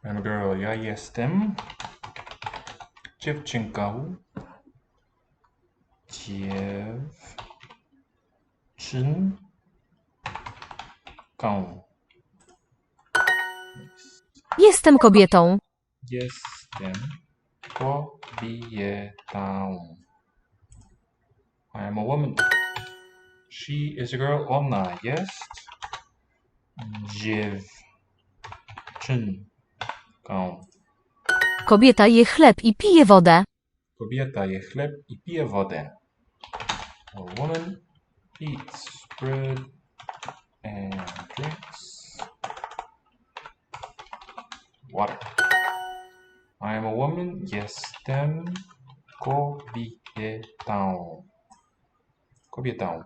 I'm a girl. Ja jestem dziewczynką. Dziewczynką. Jestem kobietą. Jestem kobietą. I am a woman. She is a girl. Ona jest dziewczynką. Kobieta je chleb i pije wodę. Kobieta je chleb i pije wodę. A woman eats bread and drinks water. I am a woman. Jestem kobietą. Kobietą.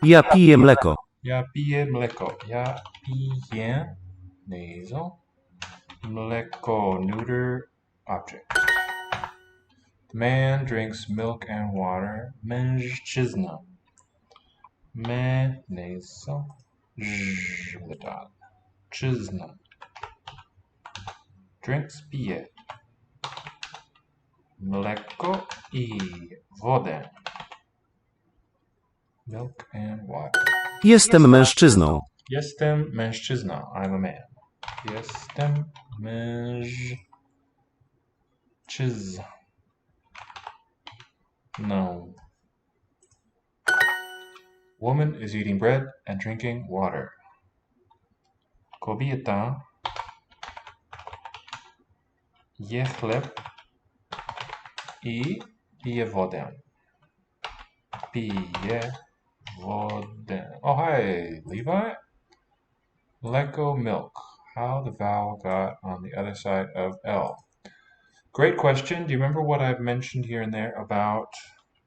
Ja piję mleko. Ja piję mleko. Ja piję nasal. Mleko, neuter object. The man drinks milk and water. Mężczyzna. Me, nasal. Ż, the dot. Czyzna. Drinks, pije. Mleko i wodę. Milk and water. Jestem mężczyzną. Jestem mężczyzna. I'm a man. Jestem mężczyzną. Woman is eating bread and drinking water. Kobieta je chleb i pije wodę. Pije wodę. Oh, hi, Levi. Mleko, milk. How the vowel got on the other side of L. Great question. Do you remember what I've mentioned here and there about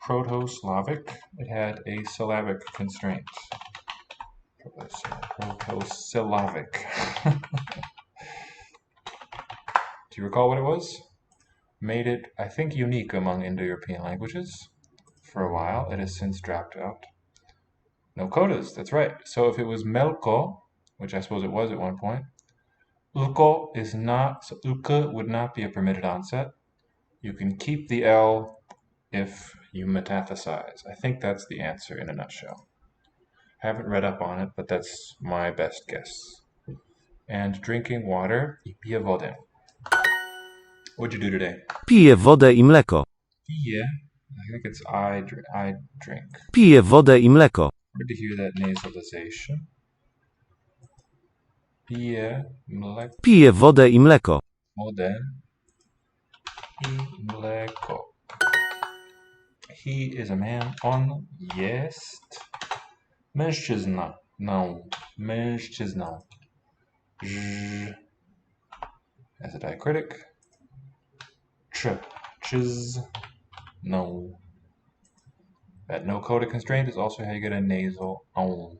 Proto-Slavic? It had a syllabic constraint. Proto-syllabic. Do you recall what it was? Made it, I think, unique among Indo-European languages. For a while, it has since dropped out. No codas, that's right. So if it was melko, which I suppose it was at one point, ulko is not, so ulka would not be a permitted onset. You can keep the L if you metathesize. I think that's the answer in a nutshell. Haven't read up on it, but that's my best guess. And drinking water, i piję wodę. What'd you do today? Piję wodę i mleko. Piję, I think it's I drink. Piję wodę i mleko. Hard to hear that nasalization. Piję mleko. Piję wodę i mleko. Wodę i mleko. He is a man. On jest mężczyzna. No, mężczyzna. Ż as a diacritic. Ch, chiz, no. That no coda constraint is also how you get a nasal on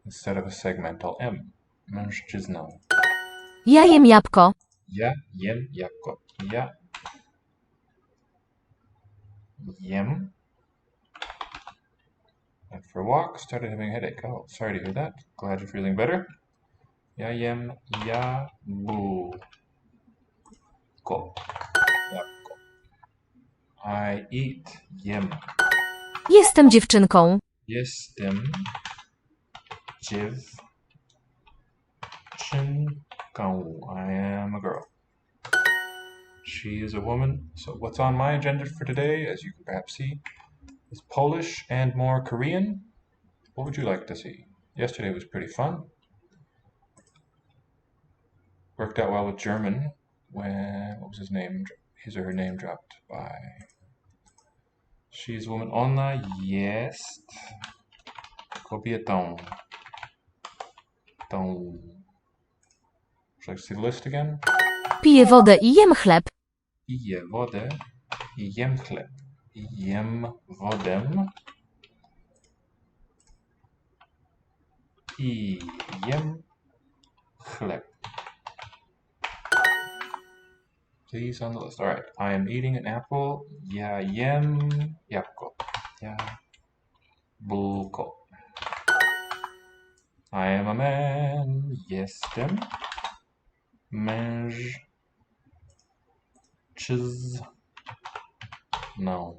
instead of a segmental M. Mężczyzna. Ja jem jabłko. Ja jem jabłko. Ja jem. Went for a walk, started having a headache. Oh, sorry to hear that. Glad you're feeling better. Ja jem jabłko. Jabłko. I eat. Jem. Jestem dziewczynką. Jestem dziewczynką. I am a girl. She is a woman. So what's on my agenda for today, as you can perhaps see, is Polish and more Korean. What would you like to see? Yesterday was pretty fun. Worked out well with German when, what was his name? His or her name dropped by. She's a woman. Ona jest kobietą. Would you like to see the list again? Piję wodę i jem chleb. Piję wodę i jem chleb. Jem wodę i jem chleb. Please on the list. All right. I am eating an apple. Ja jem jabłko. Jabłko. I am a man. Jestem Mange. Chiz. No.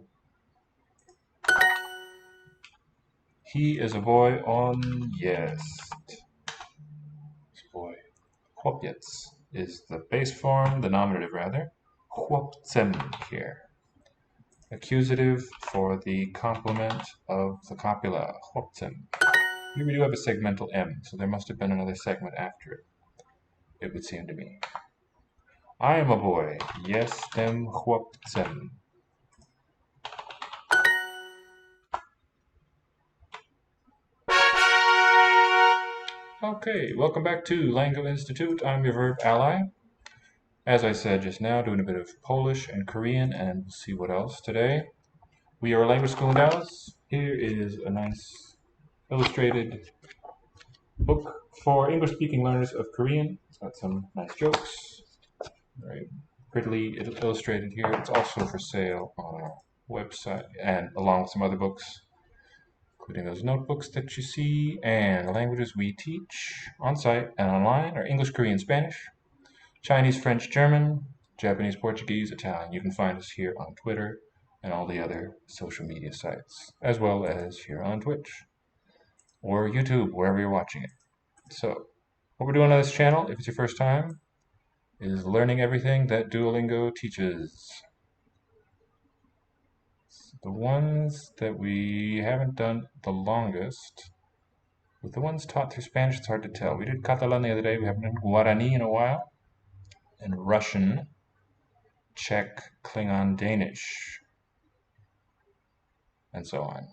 He is a boy on jest. Boy. Chłopiec is the base form, the nominative rather. Chłopcem here. Accusative for the complement of the copula. Chłopcem. Here we do have a segmental M, so there must have been another segment after it. It would seem to me. I am a boy. Jestem chłopcem. Okay, welcome back to Lango Institute. I'm your verb ally. As I said just now, doing a bit of Polish and Korean, and we'll see what else today. We are a language school in Dallas. Here is a nice illustrated book for English-speaking learners of Korean. It's got some nice jokes, very prettily illustrated here. It's also for sale on our website, and along with some other books, including those notebooks that you see. And the languages we teach on site and online are English, Korean, Spanish, Chinese, French, German, Japanese, Portuguese, Italian. You can find us here on Twitter and all the other social media sites, as well as here on Twitch or YouTube, wherever you're watching it. So, what we're doing on this channel, if it's your first time, is learning everything that Duolingo teaches. The ones that we haven't done the longest, with the ones taught through Spanish, it's hard to tell. We did Catalan the other day, we haven't done Guarani in a while, and Russian, Czech, Klingon, Danish, and so on,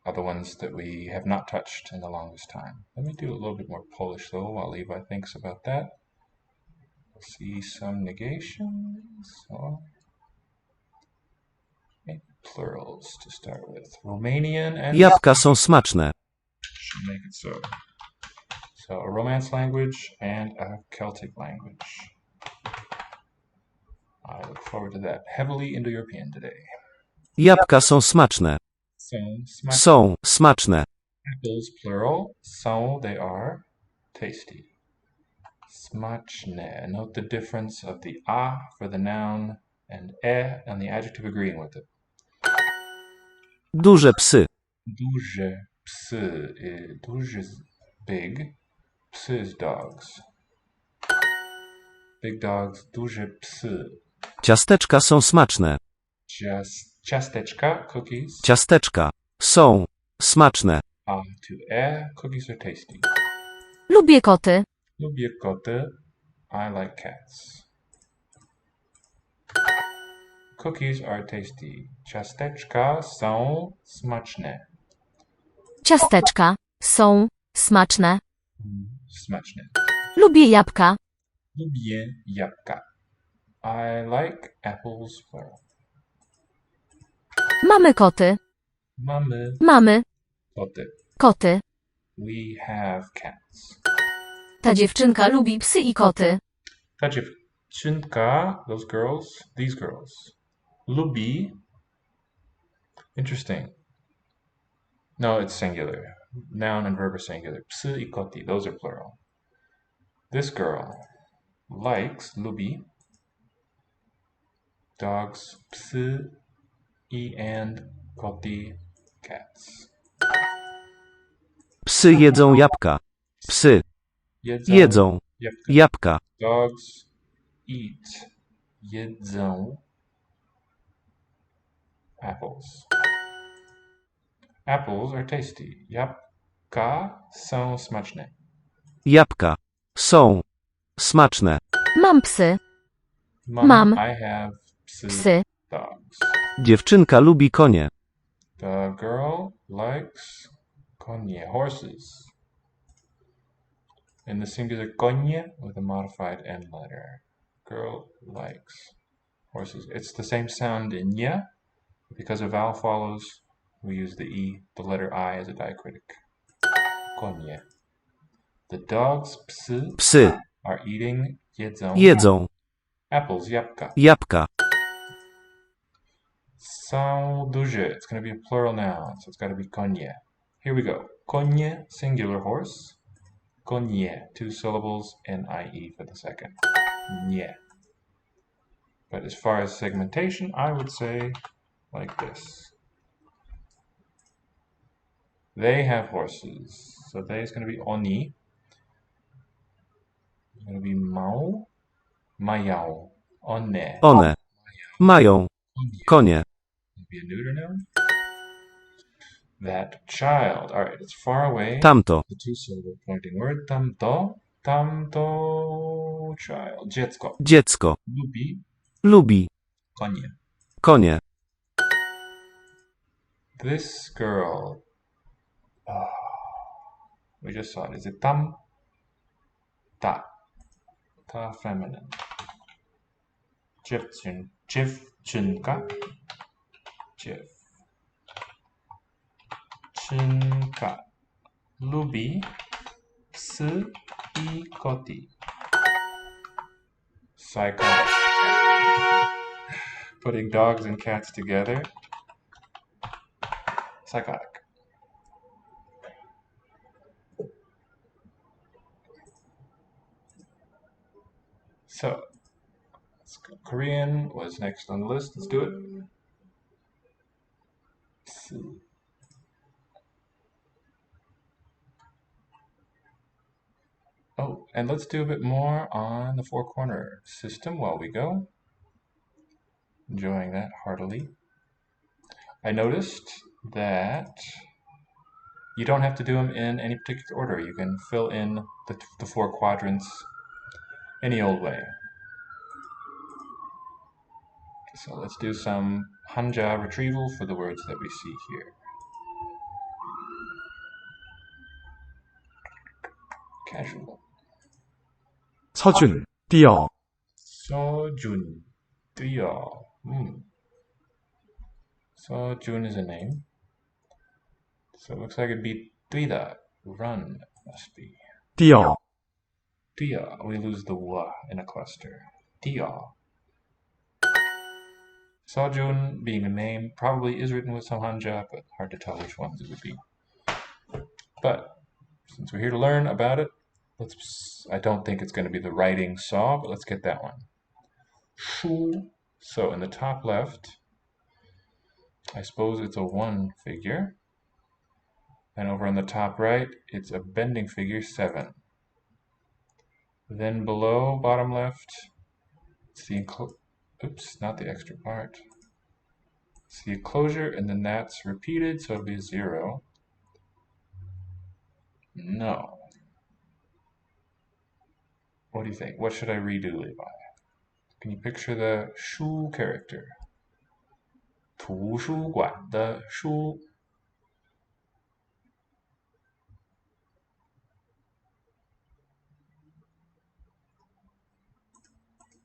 are the ones that we have not touched in the longest time. Let me do a little bit more Polish though, while Levi thinks about that. We'll see some negations, so plurals to start with. Romanian and Jabłka są smaczne. should make it so. So a Romance language and a Celtic language. I look forward to that. Heavily Indo-European today. Jabłka są smaczne. Są smaczne. Apples plural. So they are tasty. Smaczne. Note the difference of the a for the noun and and the adjective agreeing with it. Duże psy. Duże psy. Duży is big. Psy is dogs. Big dogs. Duże psy. Ciasteczka są smaczne. Ciasteczka, cookies. Ciasteczka są smaczne. A to cookies are tasty. Lubię koty. Lubię koty. I like cats. Cookies are tasty. Ciasteczka są smaczne. Ciasteczka są smaczne. Smaczne. Lubię jabłka. Lubię jabłka. I like apples plural. Mamy koty. Mamy Koty. koty. We have cats. Ta dziewczynka lubi psy i koty. Ta dziewczynka, these girls, lubi. Interesting. No, it's singular. Noun and verb are singular. Psy i koty, those are plural. This girl likes, lubi, dogs, psy and koty, cats. Psy jedzą jabłka. Psy jedzą jabłka. Dogs eat, jedzą apples. Apples are tasty. Jabłka są smaczne. Jabłka są smaczne. Mam psy. Mam. I have Psy. dogs. Dziewczynka lubi konie. The girl likes konie, horses. In the singular konie with a modified end letter. Girl likes horses. It's the same sound in nya. Because a vowel follows, we use the letter I as a diacritic. Konie. The dogs, psy, are eating, jedzą apples, jabłka. jabłka. Są duże. It's going to be a plural noun, so it's got to be konie. Here we go. Konie, singular horse. Konie, 2 syllables, N-I-E for the second. Yeah. But as far as segmentation, I would say like this. They have horses. So they is going to be oni. It's going to be mao, mayao, one. One. Mają. Konie. It'll be a neuter noun. That child. All right, it's far away. Tamto. The two-syllable pointing word. Tamto. Tamto child. Dziecko. Dziecko. Lubi. Lubi. Konie. Konie. This girl. We just saw it. Is it tam? Ta. Ta feminine. Dziewczynka. Dziewczynka. Lubi psy I koty. Psychotic. Putting dogs and cats together. Psychotic. So, let's go. Korean was next on the list. Let's do it. Oh, and let's do a bit more on the four-corner system while we go. Enjoying that heartily. I noticed that you don't have to do them in any particular order. You can fill in the four quadrants any old way. So let's do some Hanja Retrieval for the words that we see here. Casual. 서준, 뛰어. Sojun. 뛰어. Sojun is a name. So it looks like it'd be 뛰다. Run must be. 뛰어. 뛰어. We lose the wa in a cluster. 뛰어. Sojun being a name probably is written with some Hanja, but hard to tell which ones it would be. But since we're here to learn about it, I don't think it's going to be the writing saw, but let's get that one. Shu. So in the top left, I suppose it's a 1 figure. And over on the top right, it's a bending figure 7. Then below, bottom left, it's the oops, not the extra part. It's the enclosure, and then that's repeated, so it'll be 0. No. What do you think? What should I redo, Levi? Can you picture the shu character? 图书馆的书.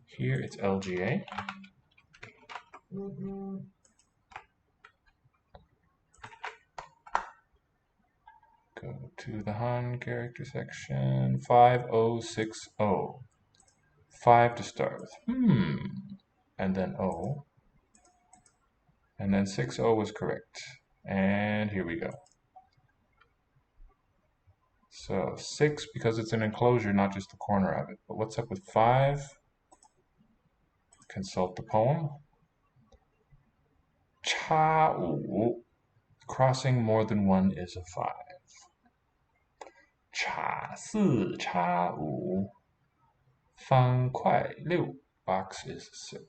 Here it's LGA. Go to the Han character section. 5060. 5 to start with. And then O. And then 60 was correct. And here we go. So 6, because it's an enclosure, not just the corner of it. But what's up with 5? Consult the poem. Cha-u. Crossing more than 1 is a 5. Cha-si, cha-u. 方块6. Box is 6.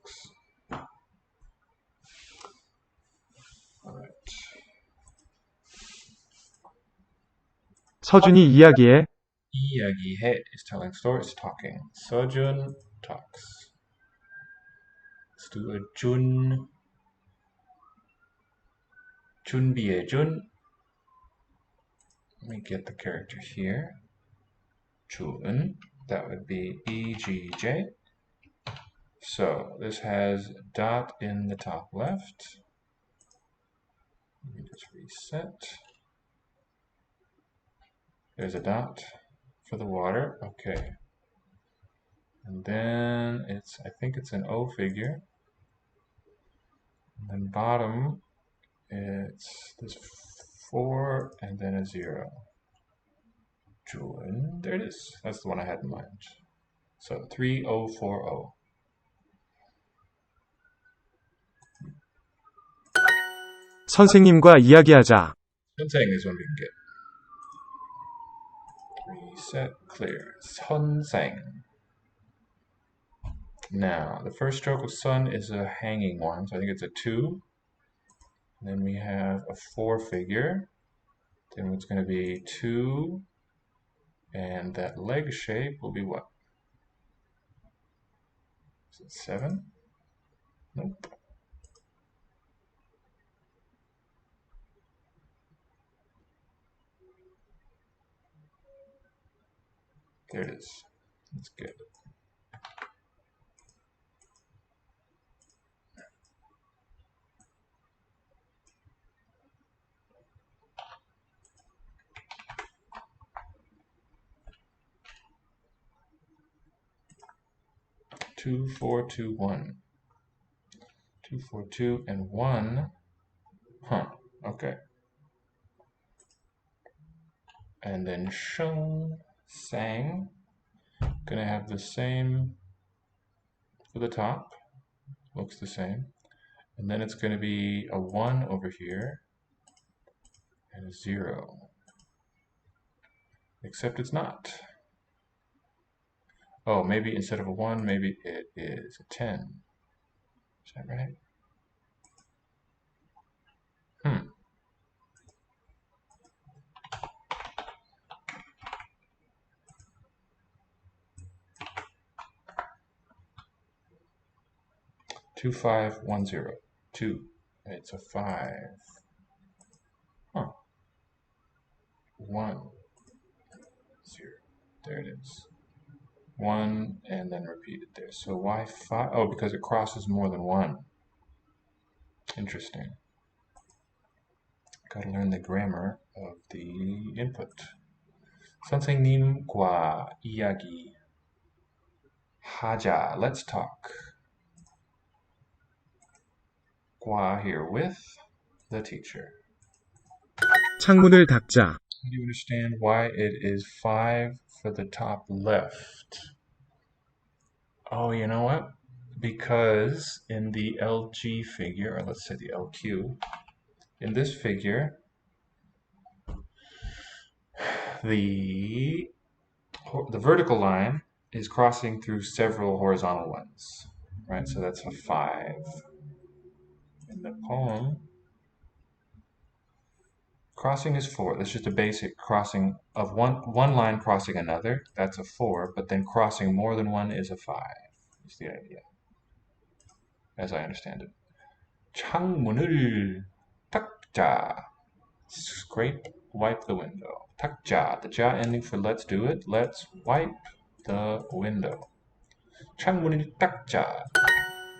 All right. 서준이 이야기해. 이야기해 is telling stories, talking. Sojun talks. Let's do a Jun. 준비해 Jun. Let me get the character here. Jun. That would be EGJ. So this has dot in the top left. Let me just reset. There's a dot for the water. Okay. And then I think it's an O figure. And then bottom, it's this 4 and then a 0. There it is. That's the one I had in mind. So 3040. 선생님과 이야기하자. 선생 is when we can get. Reset, clear. 선생. Now, the first stroke of sun is a hanging one, so I think it's a 2. Then we have a 4 figure. Then it's going to be 2. And that leg shape will be what? Is it 7? Nope. There it is. That's good. Two, 4, 2, 1. 2, 4, 2, and 1. Huh. Okay. And then sheng, sang. Gonna have the same for the top. Looks the same. And then it's going to be a 1 over here and a 0. Except it's not. Oh, maybe instead of a 1, maybe it is a 10. Is that right? 2, 5, 1, 0. 2. It's a 5. Huh. 1, 0. There it is. 1 and then repeat it there. So why 5? Oh, because it crosses more than 1. Interesting. Gotta learn the grammar of the input. 선생님과 이야기 하자. Let's talk. 과 here with the teacher. 창문을 닫자. Do you understand why it is 5 for the top left? Oh, you know what? Because in the LG figure, or let's say the LQ, in this figure, the vertical line is crossing through several horizontal ones, right? So that's a 5. In the poem, crossing is 4. That's just a basic crossing of one line crossing another. That's a 4, but then crossing more than one is a 5. Is the idea, as I understand it. 창문을 닦자. Scrape, wipe the window. 닦자. The ja ending for let's do it. Let's wipe the window. 창문을 닦자.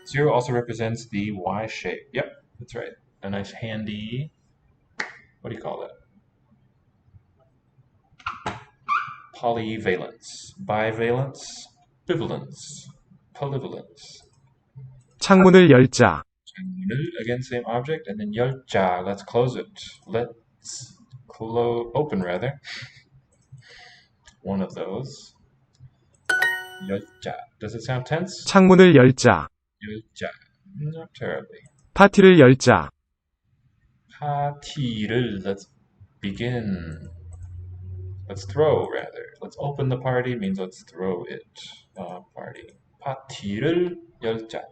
0 also represents the Y shape. Yep, that's right. A nice handy, what do you call that? Polyvalence, bivalence, bivalence, polyvalence. 창문을 열자. 창문을, again, same object, and then 열자, let's close it. Let's open rather. One of those. 열자. Does it sound tense? 창문을 열자. 열자. Not terribly. 파티를 열자. 파티를, let's begin. Let's throw rather. Let's open the party means let's throw it. Party. 파티를 열자.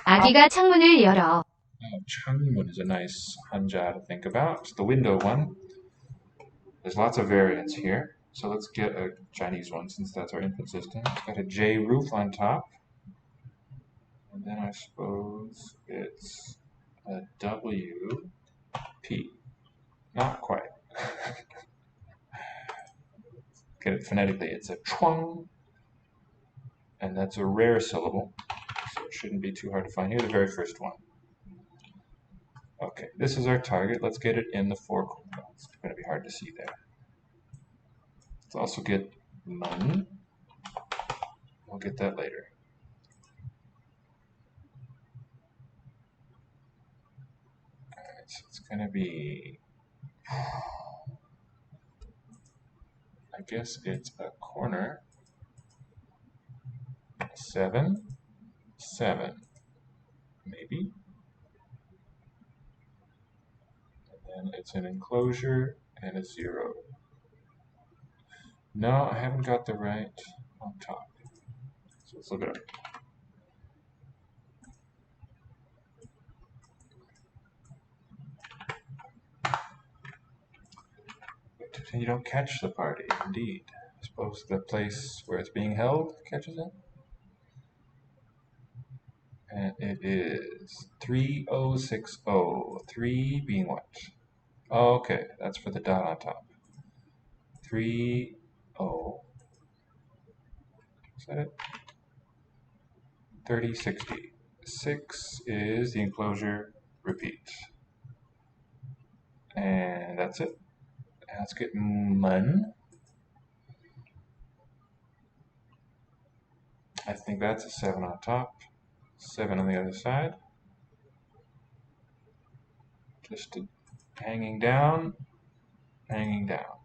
아기가 창문을 열어. 창문 is a nice hanja to think about. The window one. There's lots of variants here. So let's get a Chinese one since that's our input system. It's got a J roof on top. And then I suppose it's a W P. Not quite. Get it phonetically. It's a chuang. And that's a rare syllable. So it shouldn't be too hard to find here. The very first one. Okay, this is our target. Let's get it in the 4 corners. It's going to be hard to see there. Let's also get mun. We'll get that later. Alright, so it's going to be, I guess it's a corner. 7, 7, maybe. And then it's an enclosure and a 0. No, I haven't got the right on top. So let's look it up. You don't catch the party, indeed. I suppose the place where it's being held catches it. And it is 3060. 3 being what? Oh, okay, that's for the dot on top. 30. Is that it? 3060. 6 is the enclosure, repeat. And that's it. Let's get mun. I think that's a 7 on top, 7 on the other side. Just hanging down, hanging down.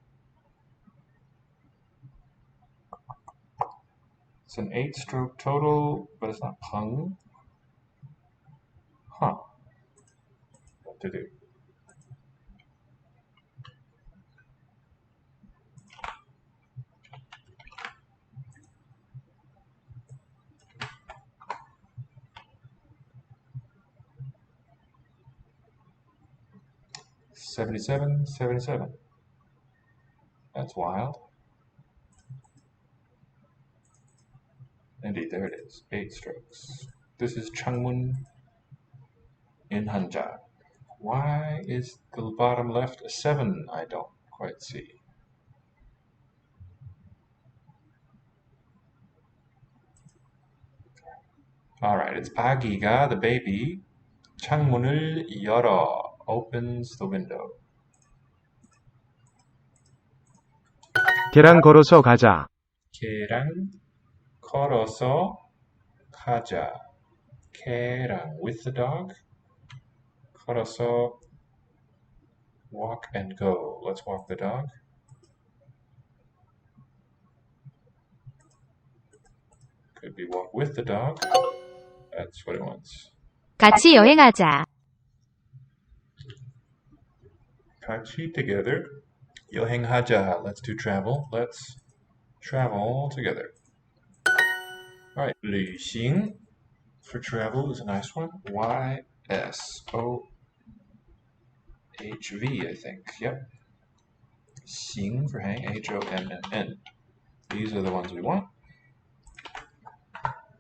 It's an 8-stroke total, but it's not pung. Huh. What to do? $77, $77. That's wild. Indeed, there it is. 8 strokes. This is Changmun in Hanja. Why is the bottom left a 7? I don't quite see. Alright, it's 아기가, the baby. 창문을 열어, opens the window. 계란 걸어서 가자. 계란 걸어서 가자. 계란 with the dog. 걸어서 walk and go. Let's walk the dog. Could be walk with the dog. That's what it wants. 같이 여행하자. 같이 together. 여행하자. Let's do travel. Let's travel together. Alright, 旅行 for travel is a nice one. YSOHV, I think. Yep. 行 for hang, HOMMN. These are the ones we want.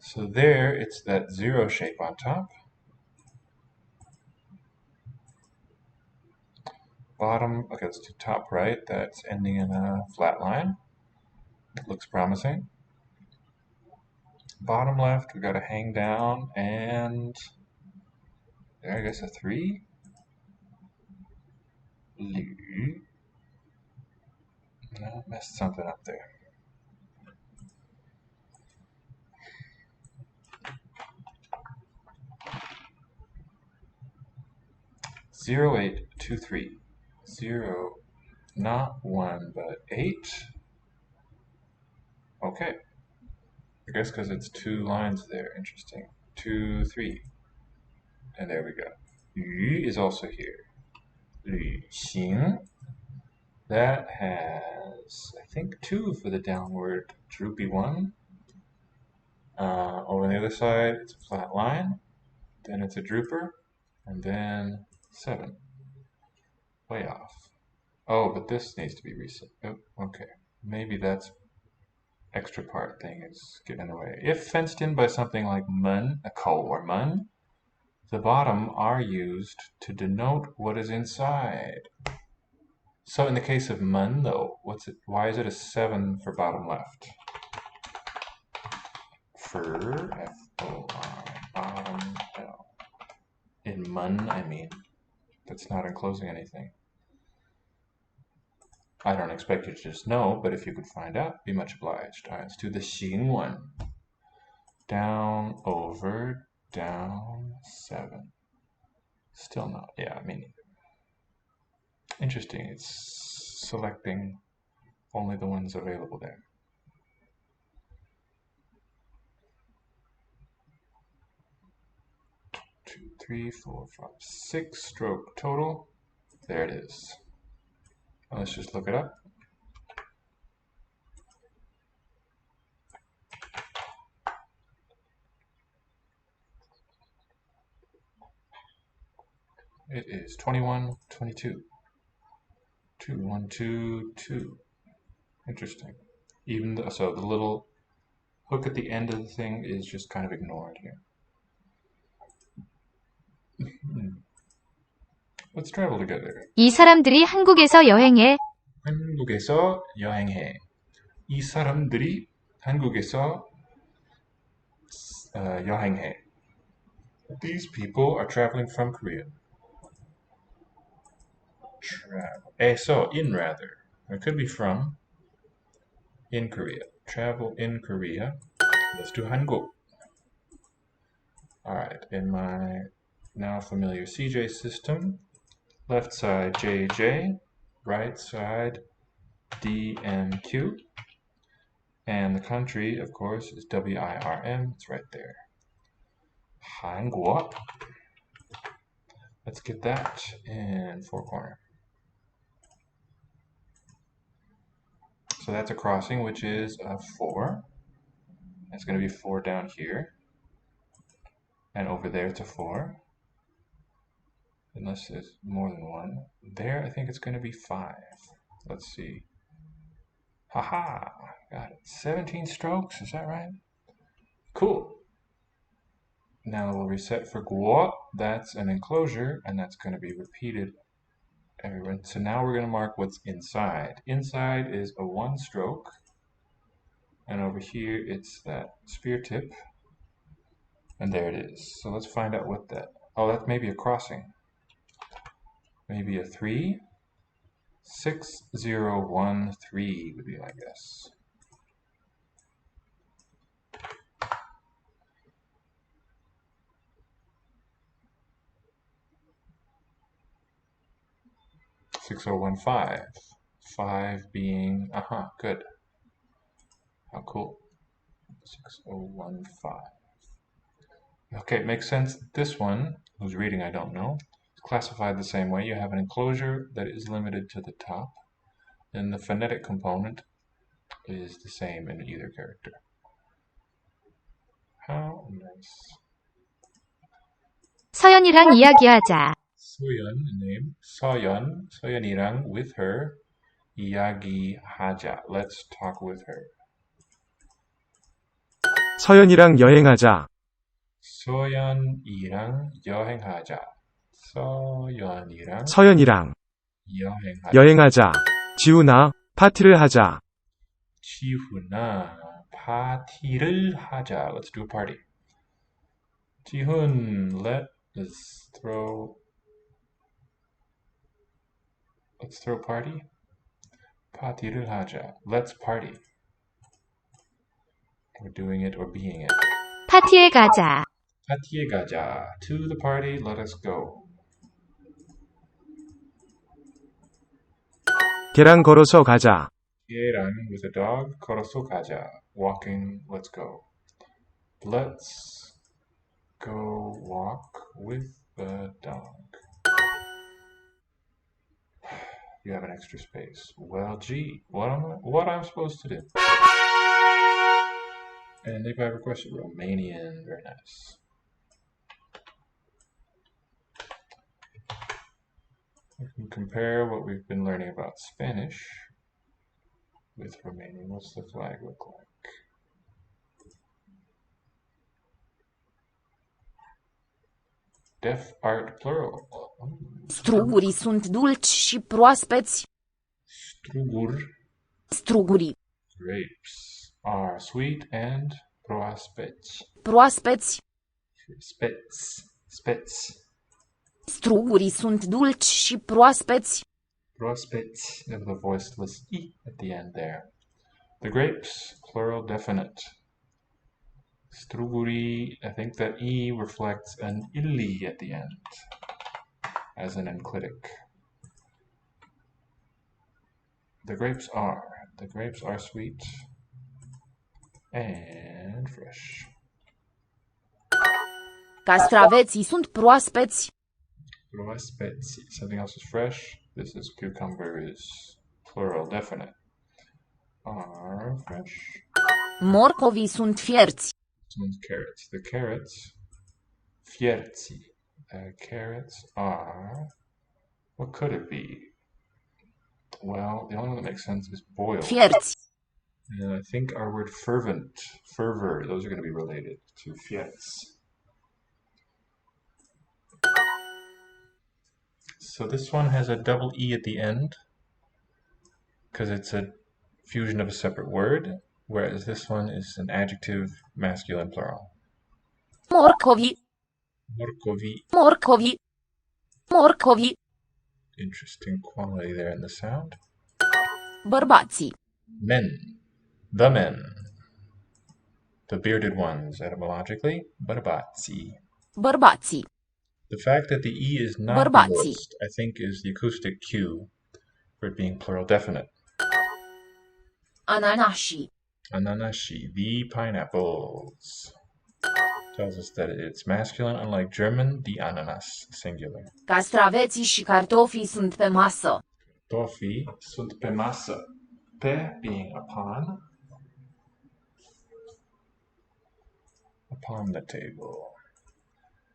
So there, it's that 0 shape on top. Bottom, okay, let's do top right. That's ending in a flat line. Looks promising. Bottom left, we got a hang down, and there, I guess a 3. Lü. No, messed something up there. Zero 8 2 3. 0, not 1, but 8. Okay. I guess because it's 2 lines there. Interesting. 2 3. And there we go. Yu is also here. 旅行. That has, I think, 2 for the downward droopy one. Over on the other side, it's a flat line. Then it's a drooper. And then 7. Way off. Oh, but this needs to be reset. Oh, okay. Maybe that's extra part thing is getting in the way. If fenced in by something like mun, a ko or mun, the bottom are used to denote what is inside. So in the case of mun, though, why is it a 7 for bottom left? For F-O-R, bottom L. In mun, I mean. That's not enclosing anything. I don't expect you to just know, but if you could find out, be much obliged. All right, let's do the Xing one. Down, over, down, 7. Still not. Yeah, me neither. Interesting. It's selecting only the ones available there. 2, 3, 4, 5, 6 stroke total. There it is. Let's just look it up. It is 21, 22. 2, 1, 2, 2. Interesting. So the little hook at the end of the thing is just kind of ignored here. Let's travel together. 이 사람들이 한국에서 여행해. 한국에서 여행해. 이 사람들이 한국에서 여행해. These people are traveling from Korea. In rather. It could be from. In Korea. Travel in Korea. Let's do Hangul. Alright, in my now familiar CJ system, left side JJ, right side DMQ, and the country, of course, is WIRM. It's right there. Hangul. Let's get that in four corner. So that's a crossing, which is a 4. It's going to be 4 down here. And over there it's a 4. Unless there's more than one. There, I think it's going to be 5. Let's see. Haha! Got it. 17 strokes, is that right? Cool. Now we'll reset for guo. That's an enclosure, and that's going to be repeated everywhere. So now we're going to mark what's inside. Inside is a 1 stroke. And over here it's that spear tip. And there it is. So let's find out what that... Oh, that's maybe a crossing. Maybe a 3. 6, 0, 1, 3 would be my guess. Six oh one five. 5 being good. How cool. 6015. Okay, it makes sense that this one, who's reading I don't know, is classified the same way. You have an enclosure that is limited to the top, and the phonetic component is the same in either character. How nice. 서연이랑 이야기하자. 소연 name. 서연이랑 with her. 이야기하자. Let's talk with her. 서연이랑 여행하자. 서연이랑 여행하자. 서연이랑 여행하자. 여행하자. 지훈아, 파티를 하자. 지훈아, 파티를 하자. Let's do a party. 지훈, let's throw party. 파티를 하자. Let's party. We're doing it or being it. 파티에 가자. 파티에 가자. To the party, let us go. 걔랑 걸어서 가자. 걔랑 with a dog. 걸어서 가자. Walking, let's go. Let's go walk with the dog. You have an extra space. Well, gee, what I'm supposed to do? And they've requested Romanian. Very nice. We can compare what we've been learning about Spanish with Romanian. What's the flag look like? Deaf art plural. Strugurii sunt dulci și proaspeți. Strugurii. Grapes are sweet and proaspeți. Proaspeți. Spets. Strugurii sunt dulci și proaspeți. Proaspeți. Have the voiceless E at the end there. The grapes, plural definite. Struguri, I think that E reflects an illy at the end as an enclitic. The grapes are sweet and fresh. Castraveții sunt proaspeți. Proaspeți. Something else is fresh. This is cucumber is plural definite. Are fresh. Morcovii sunt fierți. Someone's carrots. The carrots. Fierzi. Carrots are. What could it be? Well, the only one that makes sense is boiled. Fierți. And I think our word fervent, fervor, those are going to be related to fierz. So this one has a double E at the end because it's a fusion of a separate word, whereas this one is an adjective, masculine plural. Morcovii. Morcovi. Morcovii. Morcovii. Interesting quality there in the sound. Bărbații. Men. The men. The bearded ones, etymologically. Bărbații. Bărbații. The fact that the E is not Bărbații. divorced, I think, is the acoustic cue for it being plural definite. Ananașii. Ananashi, the pineapples. Tells us that it's masculine, unlike German, the ananas, singular. Castraveții și cartofii sunt pe masă. Tofi sunt pe masă. Pe being upon the table.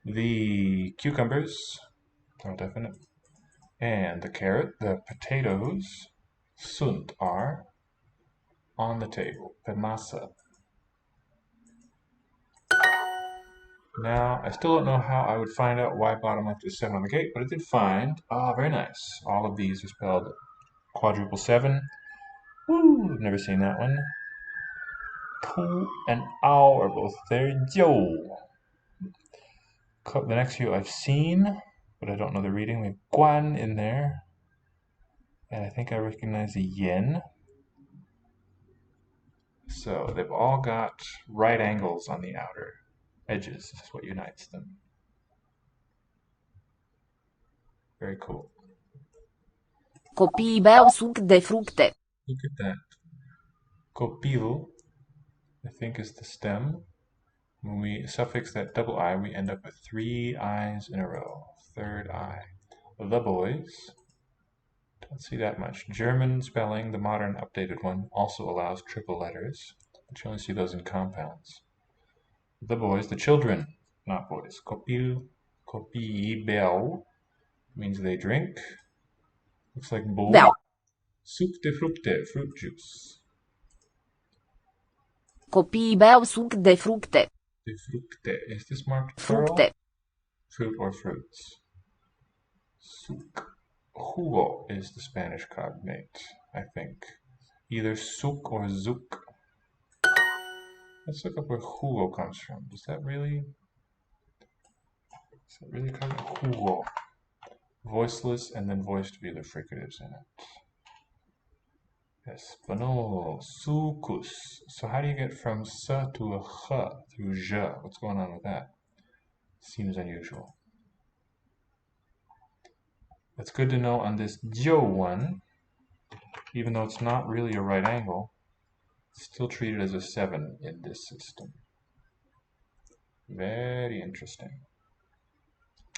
The cucumbers, plural definite, and the carrot, the potatoes, sunt, are, on the table, pe masă. Now, I still don't know how I would find out why bottom left is 7 on the gate, but I did find, very nice. All of these are spelled quadruple 7. Woo, I've never seen that one. Pu and Ao are both there. Yo. The next few I've seen, but I don't know the reading. We have Guan in there. And I think I recognize the yen. So they've all got right angles on the outer edges. This is what unites them. Very cool. Copiii beau suc de fructe. Look at that. Copil, I think, is the stem. When we suffix that double I, we end up with 3 I's in a row. Third I. The boys. Don't see that much. German spelling, the modern updated one, also allows triple letters, but you only see those in compounds. The boys, the children, not boys. Copil, copii, beau, means they drink. Looks like bull. Beau. Suc de fructe, fruit juice. Copiii beau suc de fructe. De fructe. Is this marked plural? Fructe. Fruit or fruits. Suc. Jugo is the Spanish cognate, I think. Either suc or zuc. Let's look up where jugo comes from. Does that really come from jugo? Voiceless and then voiced with either fricatives in it. Espanol, sucus. So how do you get from sa to a ch through ja? What's going on with that? Seems unusual. That's good to know on this jo one, even though it's not really a right angle, it's still treated as a 7 in this system. Very interesting.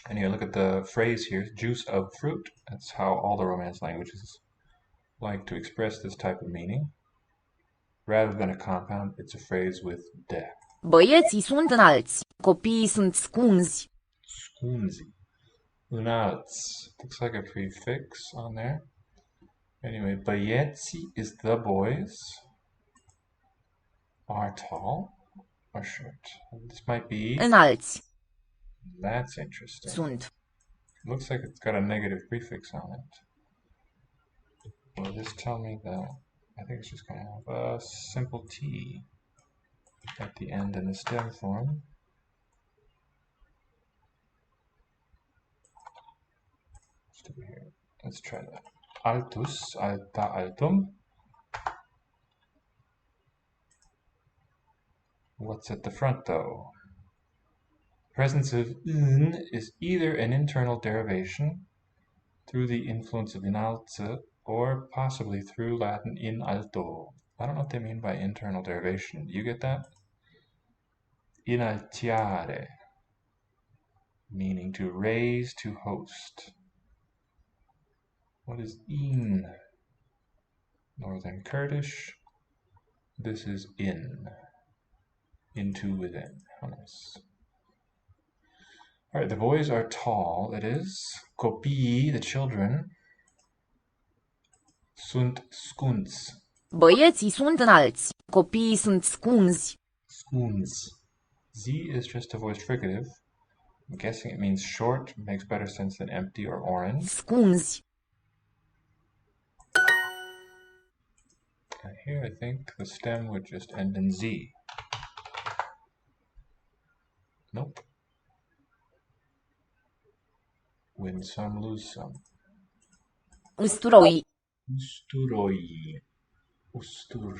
And here, look at the phrase here, juice of fruit. That's how all the Romance languages like to express this type of meaning. Rather than a compound, it's a phrase with de. Băieții sunt înalți. Copiii sunt scunzi. Scunzi. Unalți. Looks like a prefix on there. Anyway, băieții is the boys. Are tall or short? This might be... Înalți. That's interesting. Sunt. Looks like it's got a negative prefix on it. Will this tell me that? I think it's just going to have a simple T at the end in the stem form. Here. Let's try that. Altus, alta, altum. What's at the front though? Presence of n is either an internal derivation through the influence of inalze or possibly through Latin in alto. I don't know what they mean by internal derivation. Do you get that? Inaltiare. meaning to raise, to host. What is in? Northern Kurdish. This is in. Into, within. How nice. Alright, the boys are tall, it is. Copii, the children. Sunt scunți. Băieții sunt înalți. Copiii sunt scunzi. Scunți. Z is just a voiced fricative. I'm guessing it means short, makes better sense than empty or orange. Scunzi. And here I think the stem would just end in Z. Nope. Win some, lose some. Usturoi. Usturoi. Ustur.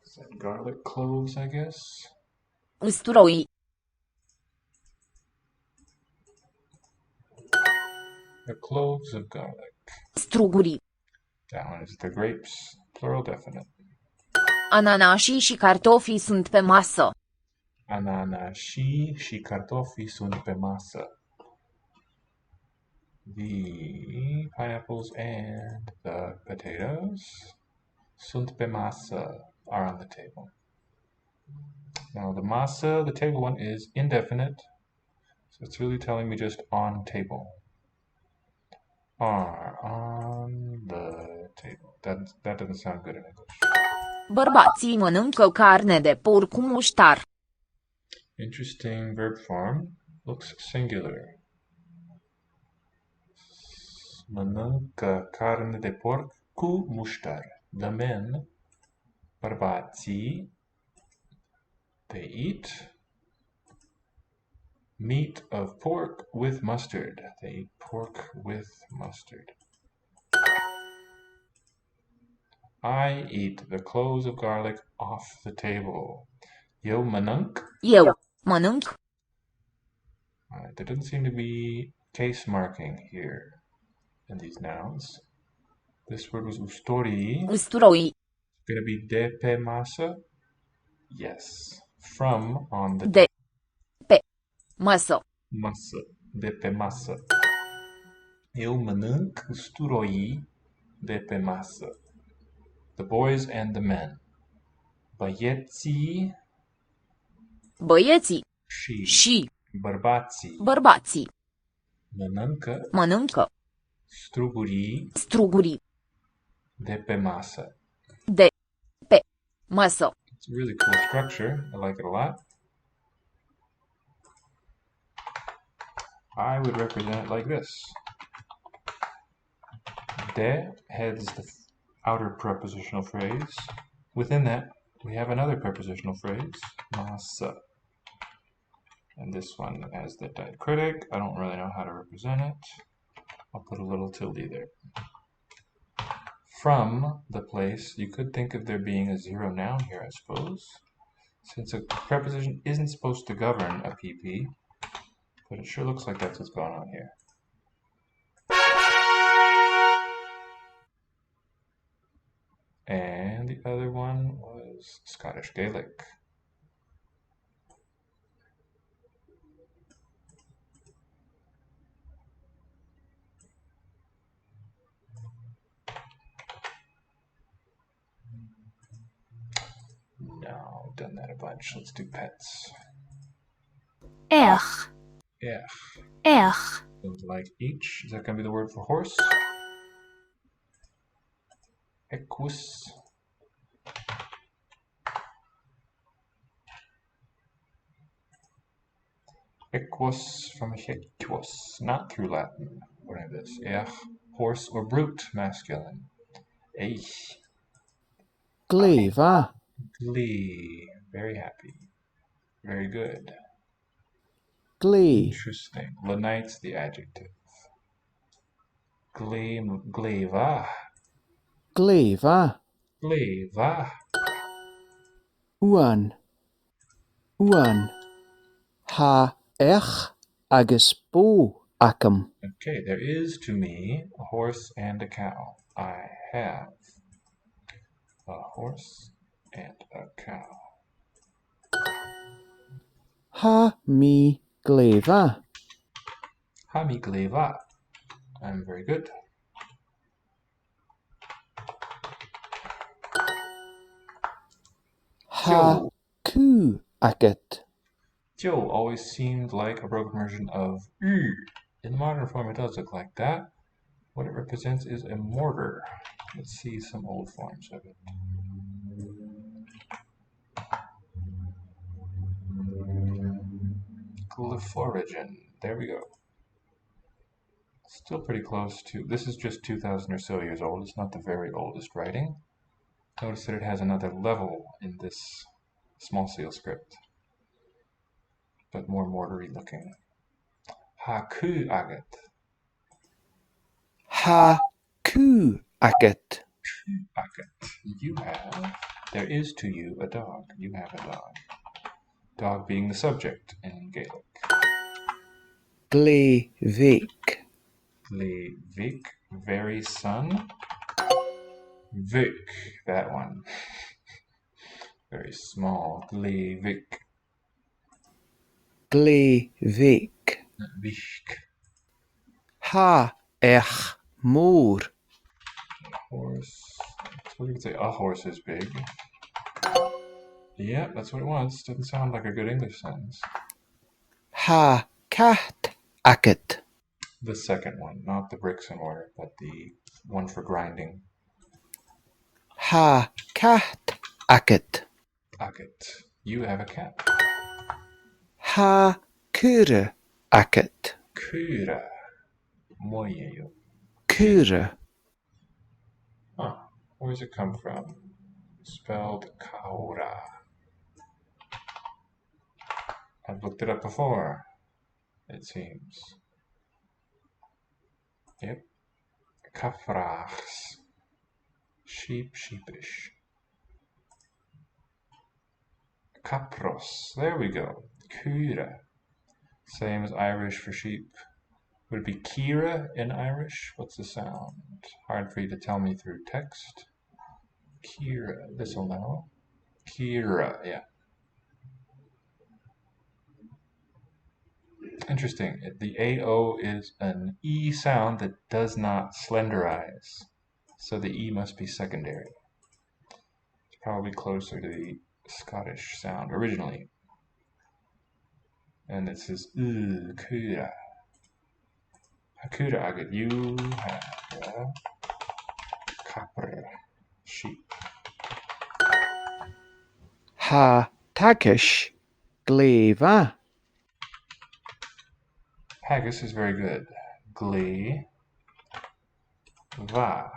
Is that garlic cloves, I guess? Usturoi. The cloves of garlic. Struguri. That one is the grapes, plural definite. Ananașii și cartofii sunt pe masă. Ananașii și cartofii sunt pe masă. The pineapples and the potatoes sunt pe masă, are on the table. Now the masă, the table one, is indefinite, so it's really telling me just on table. Are on the table. That doesn't sound good in English. Bărbații mănâncă carne de porc cu muștar. Interesting verb form. Looks singular. Mănâncă carne de porc cu muștar. The men, bărbații, they eat meat of pork with mustard. They eat pork with mustard. I eat the cloves of garlic off the table. Eu mănânc. Eu mănânc. There doesn't seem to be case marking here in these nouns. This word was ustori. Usturoi. Gonna be de pe masă? Yes. From on the De pe masă. masă. De pe masă. Eu mănânc usturoi de pe masă. The boys and the men. Băieții Băieții și bărbații mănâncă strugurii de pe masă. It's a really cool structure. I like it a lot. I would represent it like this. De heads the outer prepositional phrase. Within that, we have another prepositional phrase, masă. And this one has the diacritic. I don't really know how to represent it. I'll put a little tilde there. From the place, you could think of there being a zero noun here, I suppose. Since a preposition isn't supposed to govern a PP, but it sure looks like that's what's going on here. And the other one was Scottish Gaelic. No, I've done that a bunch. Let's do pets. Ech. Sounds like each. Is that going to be the word for horse? Equus. Equus from equus, not through Latin. What is this? Horse or brute, masculine. Eich. Gleva. Glee. Very happy. Very good. Glee. Interesting. Lenite's the adjective. Gleva. Gleva. Gleva. Uan. Ha ech agus bó acum. Okay, there is to me a horse and a cow. I have a horse and a cow. Ha mi gleva. Hamigleva. I'm very good. Ha Joe. ku aget. Joe always seemed like a broken version of U. In the modern form, it does look like that. What it represents is a mortar. Let's see some old forms of it. Glyphorigen. There we go. Still pretty close to... This is just 2,000 or so years old. It's not the very oldest writing. Notice that it has another level in this small seal script, but more mortary looking. Haku aget. Ha ku aget. Aget. You have... There is to you a dog. You have a dog. Dog being the subject in Gaelic. Glevik. Vik, very son. Vik, that one. Very small. Vik. Glevik. Vik. Ha ech mór. Horse. So we could say a horse is big. Yeah, that's what it was. Doesn't sound like a good English sentence. Ha cat aget. The second one, not the bricks and mortar, but the one for grinding. Ha cat aget. Aget. You have a cat. Ha kure aget. Kura. Moyeyo. Kure. Huh. Where does it come from? Spelled kaura. I've looked it up before, it seems. Yep. Kafrachs. Sheep, sheepish. Kapros. There we go. Kura. Same as Irish for sheep. Would it be Kira in Irish? What's the sound? Hard for you to tell me through text. Kira. This'll know. Kira, yeah. Interesting. The AO is an E sound that does not slenderize. So the E must be secondary. It's probably closer to the Scottish sound originally. And it says Kura. Hakura agat. You have a capre, sheep. Ha takish gleva. Haggis is very good. Glee. Va.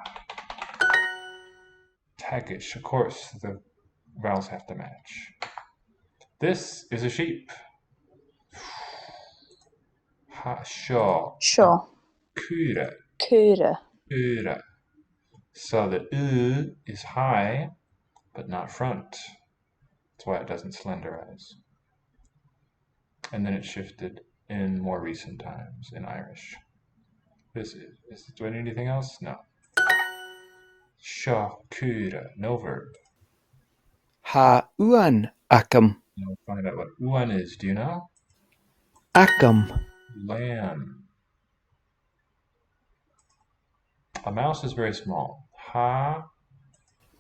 Tagish. Of course, the vowels have to match. This is a sheep. Ha shaw. Shaw. Kura. Kura. Kura. So the is high, but not front. That's why it doesn't slenderize. And then it shifted in more recent times in Irish. This is do I need anything else? No. Shaw, kura, no verb. Ha uan akam. Now find out what uan is. Do you know? Akam. Lamb. A mouse is very small. Ha,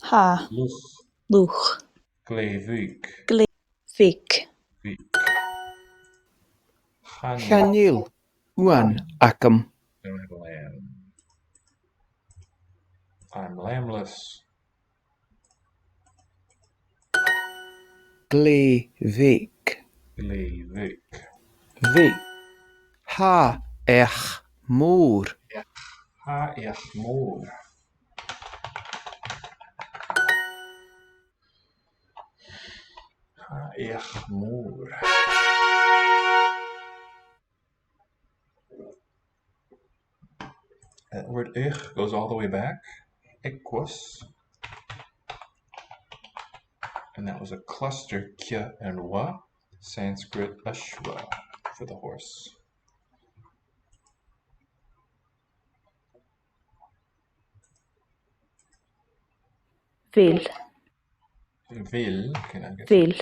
Ha. luch, Luch. glevik, Vik. vik. Hanja. Chanil uan akam. Don't have a lamb. I'm lambless. Glevik. Glevik. Vik. Ha ech mór. Ha ich moor. Ha ich moor. That word ich goes all the way back. Equus. And that was a cluster, kya and wa. Sanskrit ashwa for the horse. Vil. Vil, can I get Vil.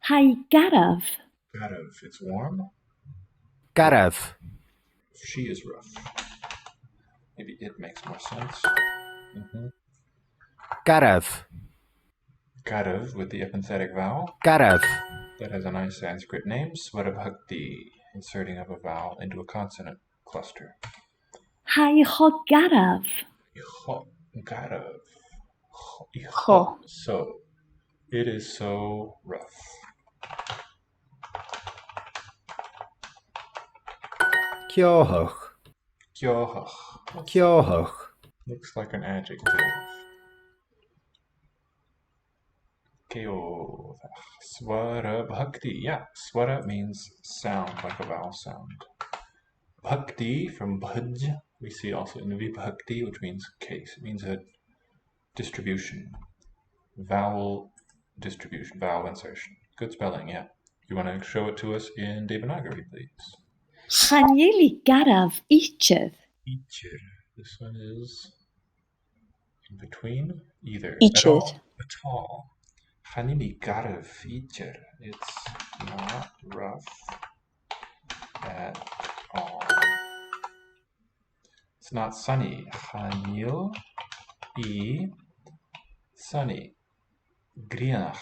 Hai garaf. Garav, it's warm. Karev. She is rough. Maybe it makes more sense. Karev. Garav with the epenthetic vowel. Karev. That has a nice Sanskrit name, Swarabhakti, inserting of a vowel into a consonant cluster. Hai ho garaf. Ho, Garav. Ho. So, it is so rough. Kjohoch. Kyohach. Kjohoch. Looks like an adjective. Kyohach. Swara bhakti. Yeah, swara means sound, like a vowel sound. Bhakti from bhaj, we see also in vibhakti, which means case. It means a distribution. Vowel distribution, vowel insertion. Good spelling, yeah. You want to show it to us in Devanagari, please? Chanjeli garaf ichev. Ichir. This one is in between either. Ichir. At all. Hanili garav ichir. It's not rough at all. It's not sunny. Hanil I sunny. Grianach.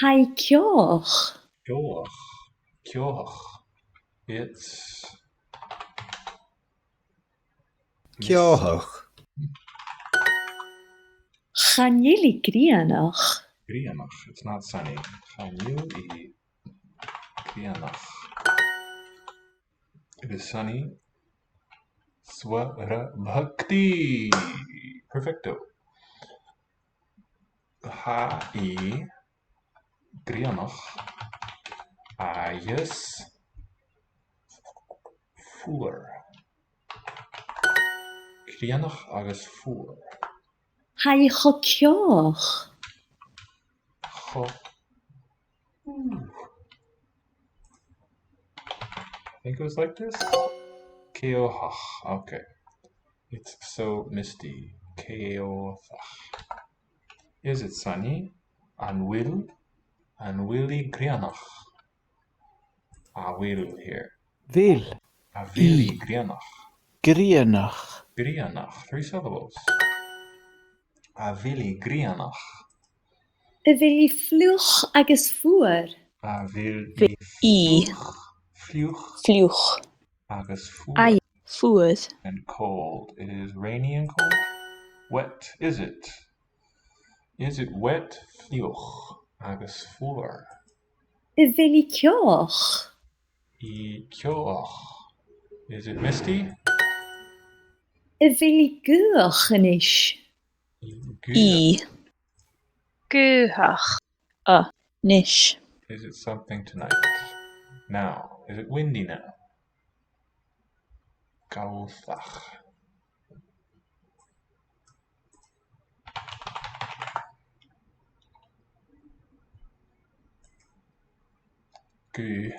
Hai kjoch. Kyoach. Kyoach. It's Kjohoch. Chanjeli grianach. Grianach. It's not sunny. Hanil I Grianach. It is sunny. Swara bhakti. Perfecto. Ha-I Grianach. Ayes Fuhr. Grianach agus Fuhr. Hai ho kjoch. Ho. I think it was like this. Keohach. Okay. It's so misty. Keohach. Is it sunny? Anwil? Anwili Grianach. Awil here. Vil. Avili Grianach. Grianach. Grianach. 3 syllables. Avili Grianach. Vili fluch agus fuer. Avili I. Fluch Fluch. agus fuhr. Ai. Fuer. And cold. It is rainy and cold. Wet. Is it? Is it wet? Fluch agus fuhr. Vili kjoch. I kyoach. Is it misty? Vili guachnish. I. Guach. Nish. Is it something tonight? Now. Is it windy now? Gauthach. Gu.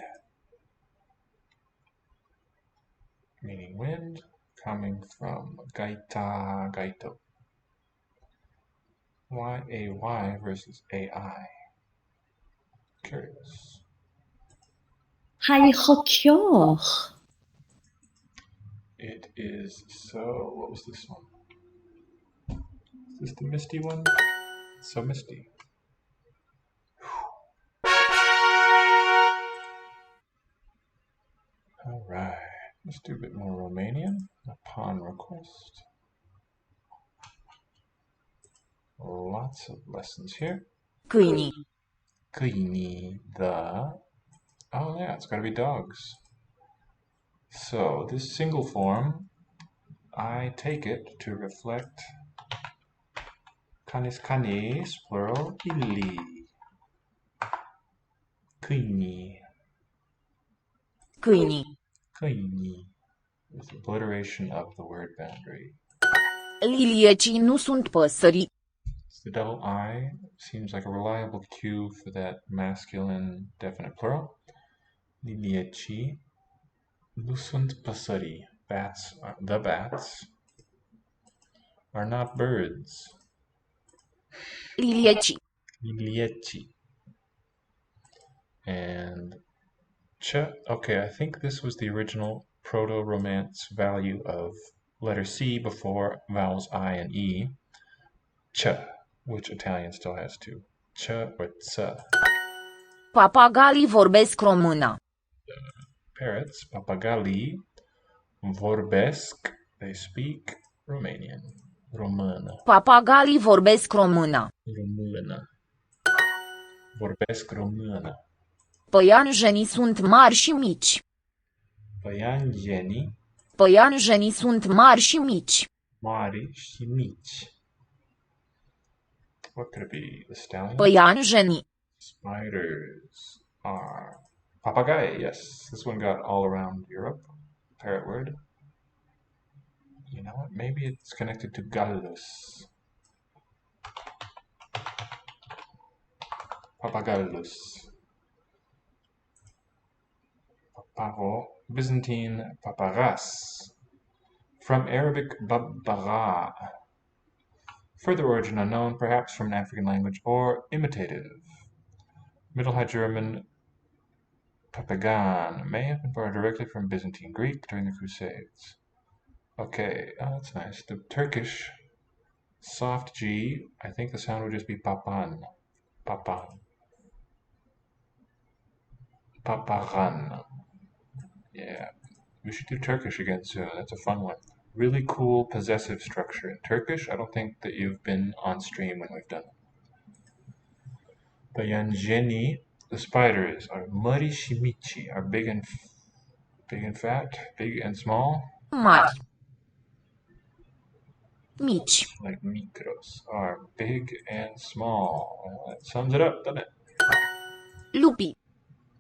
Meaning wind, coming from gaita, gaito. Y-A-Y versus A-I. Curious. Hai ho kjoch. It is so... What was this one? Is this the misty one? It's so misty. Alright. Let's do a bit more Romanian upon request. Lots of lessons here. Câinii. Câinii, the... Oh yeah, it's gotta be dogs. So, this single form, I take it to reflect canis canis, plural, illi. Câinii. Câinii. Câinii. With obliteration of the word boundary. Liliecii nu sunt păsări. The double I seems like a reliable cue for that masculine definite plural. Lilieci. Nu sunt păsări. Bats, the bats are not birds. Lilieci. Lilieci. And ch. Okay, I think this was the original Proto-Romance value of letter C before vowels I and E. Ch, which Italian still has too. Ch or ts. Papagalii vorbesc română. Parrots, papagalii, vorbesc, they speak Romanian. Română. Papagalii vorbesc română. Română. Vorbesc română. Păianjenii sunt mari și mici. Păianjenii, Păianjenii sunt mari și mici. mari și mici. What could it be? The stallion? Păianjenii. Spiders are papagai. Yes, this one got all around Europe. Parrot word. You know what? Maybe it's connected to gallus. Papagallus. Paparo. Byzantine papagas. From Arabic babara. Further origin unknown, perhaps from an African language, or imitative. Middle High German papagan may have been borrowed directly from Byzantine Greek during the Crusades. Okay, that's nice. The Turkish soft G, I think the sound would just be papan. Papan. Papagan. Yeah, we should do Turkish again soon. That's a fun one. Really cool possessive structure in Turkish. I don't think that you've been on stream when we've done it. Păianjenii, the spiders, are mari și mici, are big and fat, big and small. Mari. Mici. Like micros, are big and small. Well, that sums it up, doesn't it? Lupi.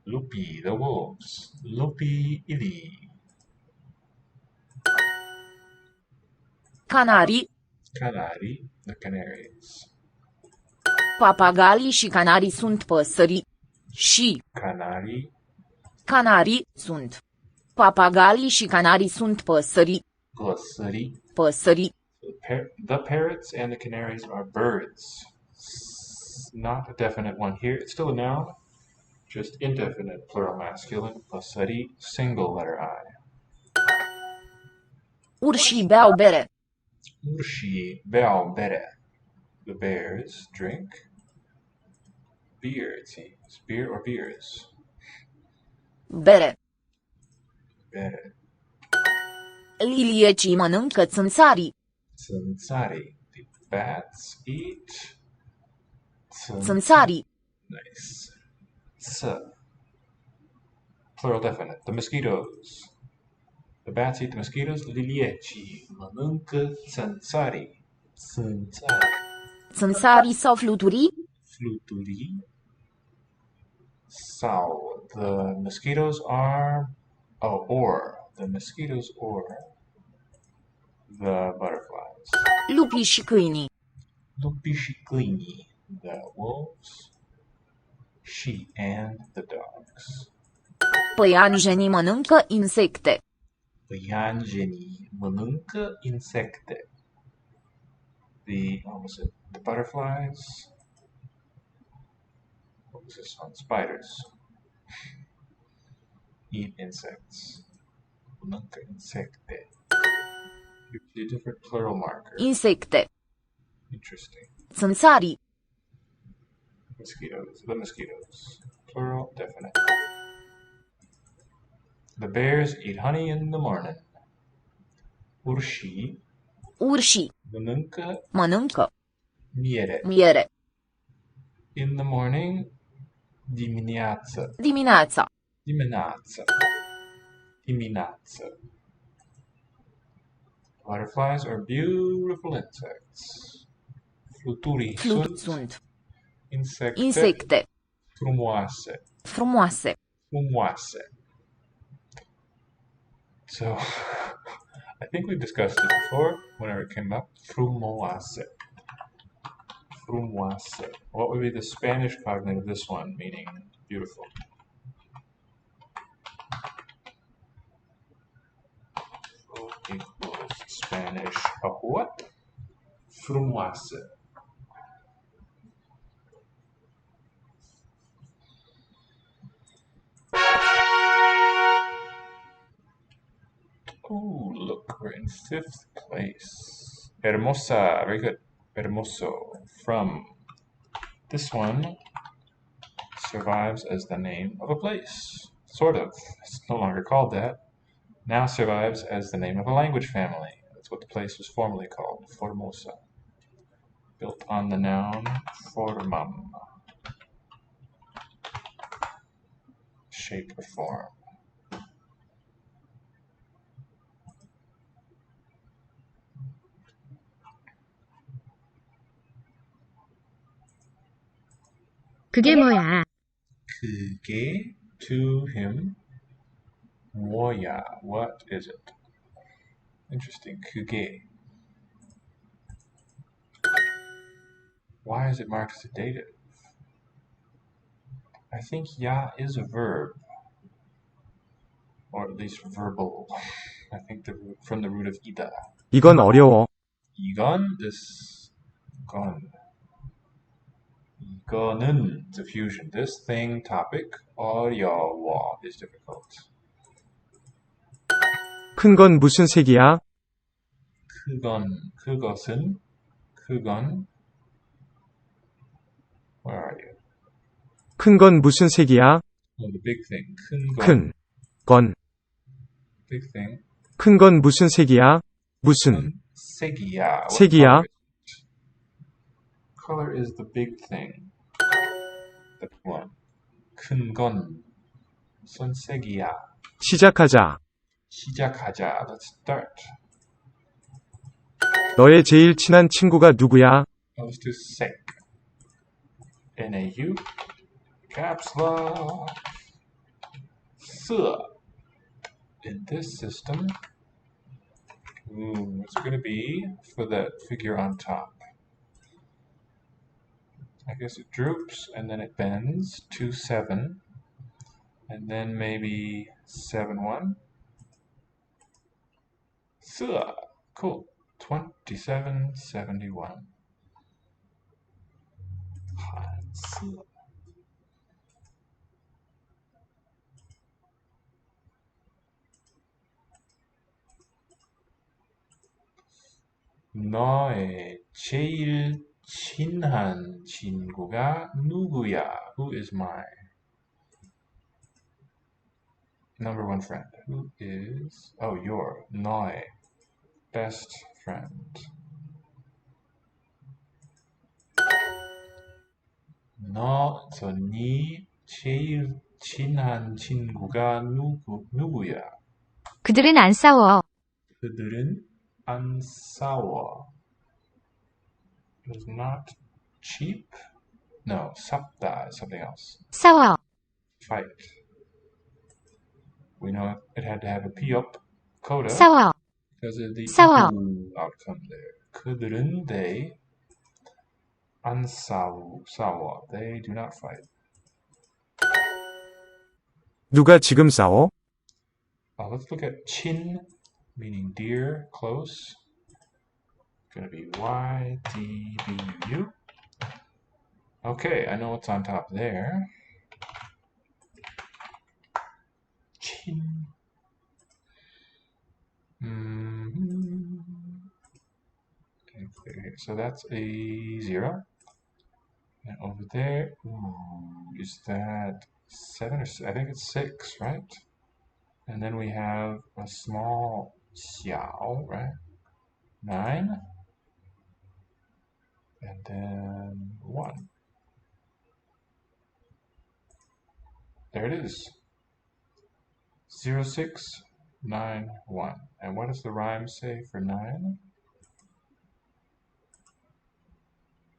Lupi, the wolves. Lupi ili. Canarii. Canari, the canaries. Papagalii și canarii sunt păsări. Și Canari, canarii sunt. Papagalii și canarii sunt păsări. păsări. Păsări. The parrots and the canaries are birds. Not a definite one here. It's still a noun, just indefinite plural masculine. Păsări, single letter I. Urșii beau bere. Urșii beau bere. The bears drink beer, it seems. Beer or beers? Bere. Bere. Liliecii mănâncă țânțarii. Țânțarii. The bats eat Țânțarii. Nice. Ts. Plural definite. The mosquitoes. The bats eat the mosquitoes. Liliecii mănâncă țânțarii. Țânțarii. Țânțarii sau fluturii. Fluturii. Sau. The mosquitoes are... Oh, or. The mosquitoes or the butterflies. Lupii și câinii. Lupii și câinii. The wolves. She and the dogs. Păianjenii mănâncă insecte. Păianjenii mănâncă insecte. The opposite. The butterflies. What was this one? Spiders. Eat insects. Mănâncă insecte. You see a different plural marker. Insecte. Interesting. Țânțarii. Mosquitoes. The mosquitoes. Plural definite. The bears eat honey in the morning. Urșii Urșii mănâncă mănâncă miere. miere. In the morning, dimineață. Dimineața. Dimineață. Dimineață. Butterflies are beautiful insects. Fluturii sunt Insecte. frumoase. Frumoase. Frumoase. So, I think we discussed it before, whenever it came up. Frumoase. Frumoase. What would be the Spanish cognate of this one, meaning beautiful? Equals Spanish a what? Frumoase. Oh, look, we're in 5th place. Hermosa, very good. Hermoso, from. This one survives as the name of a place. Sort of. It's no longer called that. Now survives as the name of a language family. That's what the place was formerly called, Formosa. Built on the noun formam. Shape or form. 그게 뭐야? 그게 to him. 뭐야? What is it? Interesting. 그게. Why is it marked as a dative? I think ya is a verb. Or at least verbal. I think from the root of ida. 이건 어려워. 이건, 건. 이거는, it's a fusion. This thing, topic, 어려워 is difficult. 큰 건 무슨 색이야? 그것은, 그건, where are you? 큰 건 무슨 색이야? Oh, the big thing. 큰 건. Big thing. 큰 건 무슨 색이야? 무슨 색이야. What 색이야? color is the big thing. The one. 큰 건. 무슨 색이야. 시작하자. 시작하자. Let's start. 너의 제일 친한 친구가 누구야? Goes to sec. NAU. Caps lock. S. In this system, what's it going to be for that figure on top? I guess it droops and then it bends to 7 and then maybe 7 1. Cool. 2771. 너의 제일 친한 친구가 누구야? Who is my number one friend? Who is, your, 너의 best friend. 네 제일 친한 친구가 누구야? 그들은 안 싸워. 그들은 안 싸워. It is not cheap. No, 쌉다 is something else. 싸워. Fight. We know it had to have a P up coda 싸워. because of the 싸워. outcome there. 그들은 they 안 싸워. They do not fight. 누가 지금 싸워? Let's look at 친, meaning dear, close. Gonna be YDBU. Okay, I know what's on top there. Chin. Okay, clear here. So that's a 0. And over there, is that 7 or 6? I think it's 6, right? And then we have a small 小, right? 9. And then 1. There it is. 0, 6, 9, 1. And what does the rhyme say for 9?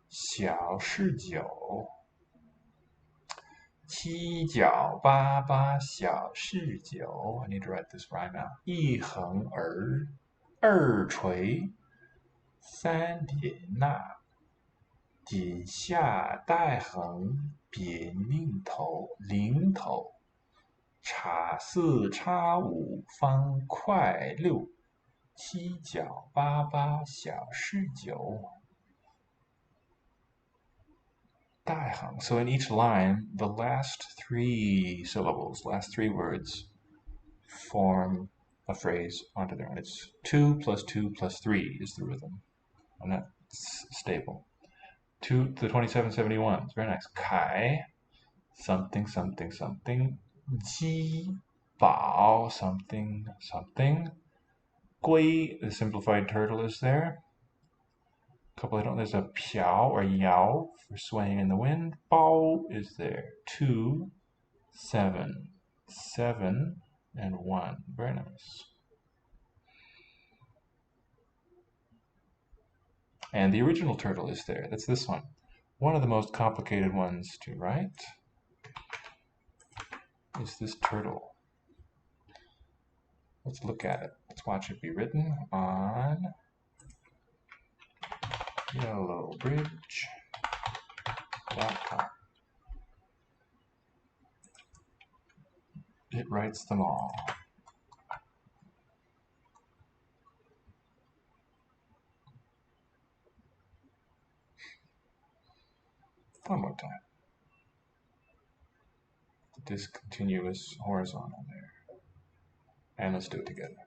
小是9，七角八八小是9。I need to write this rhyme out. 一横儿，二垂，三点捺，底下带横，扁零头，叉4叉5方块6，七角八八小是9。So in each line, the last 3 syllables, last 3 words, form a phrase onto their own. It's 2 plus 2 plus 3 is the rhythm. And that's stable. 2 to the 2771. It's very nice. Kai, something, something, something. Ji, bao, something, something. Gui, the simplified turtle is there. Couple of there's a piao or yao for swaying in the wind. Bao is there. 2, 7, 7, and 1. Very nice. And the original turtle is there. That's this one. One of the most complicated ones to write is this turtle. Let's look at it. Let's watch it be written on yellowbridge.com. It writes them all. One more time. The discontinuous horizontal there. And let's do it together.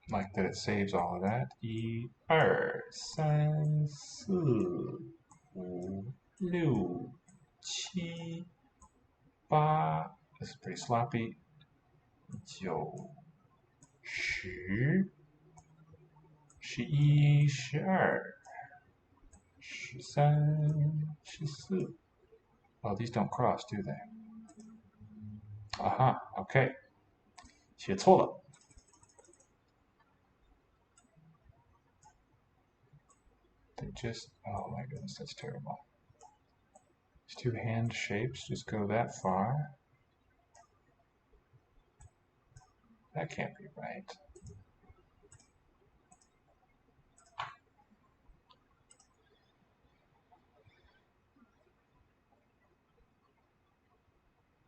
Like that it saves all of that. 1, 2, 3, 4, 5, 6, 7, 8. This is pretty sloppy. 9, 10, 11, 12, 13, 14. Oh, these don't cross, do they? Aha, okay. 写错了。They just, oh my goodness, that's terrible. These two hand shapes just go that far. That can't be right.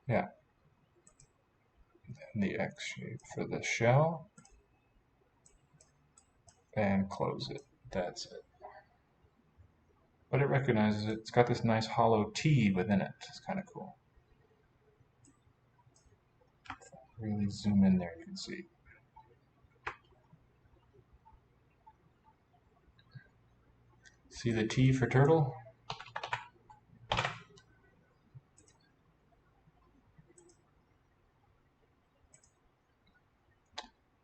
Yeah. Then the X shape for the shell. And close it. That's it. But it recognizes it. It's got this nice hollow T within it. It's kind of cool. Really zoom in there, you can see. See the T for turtle?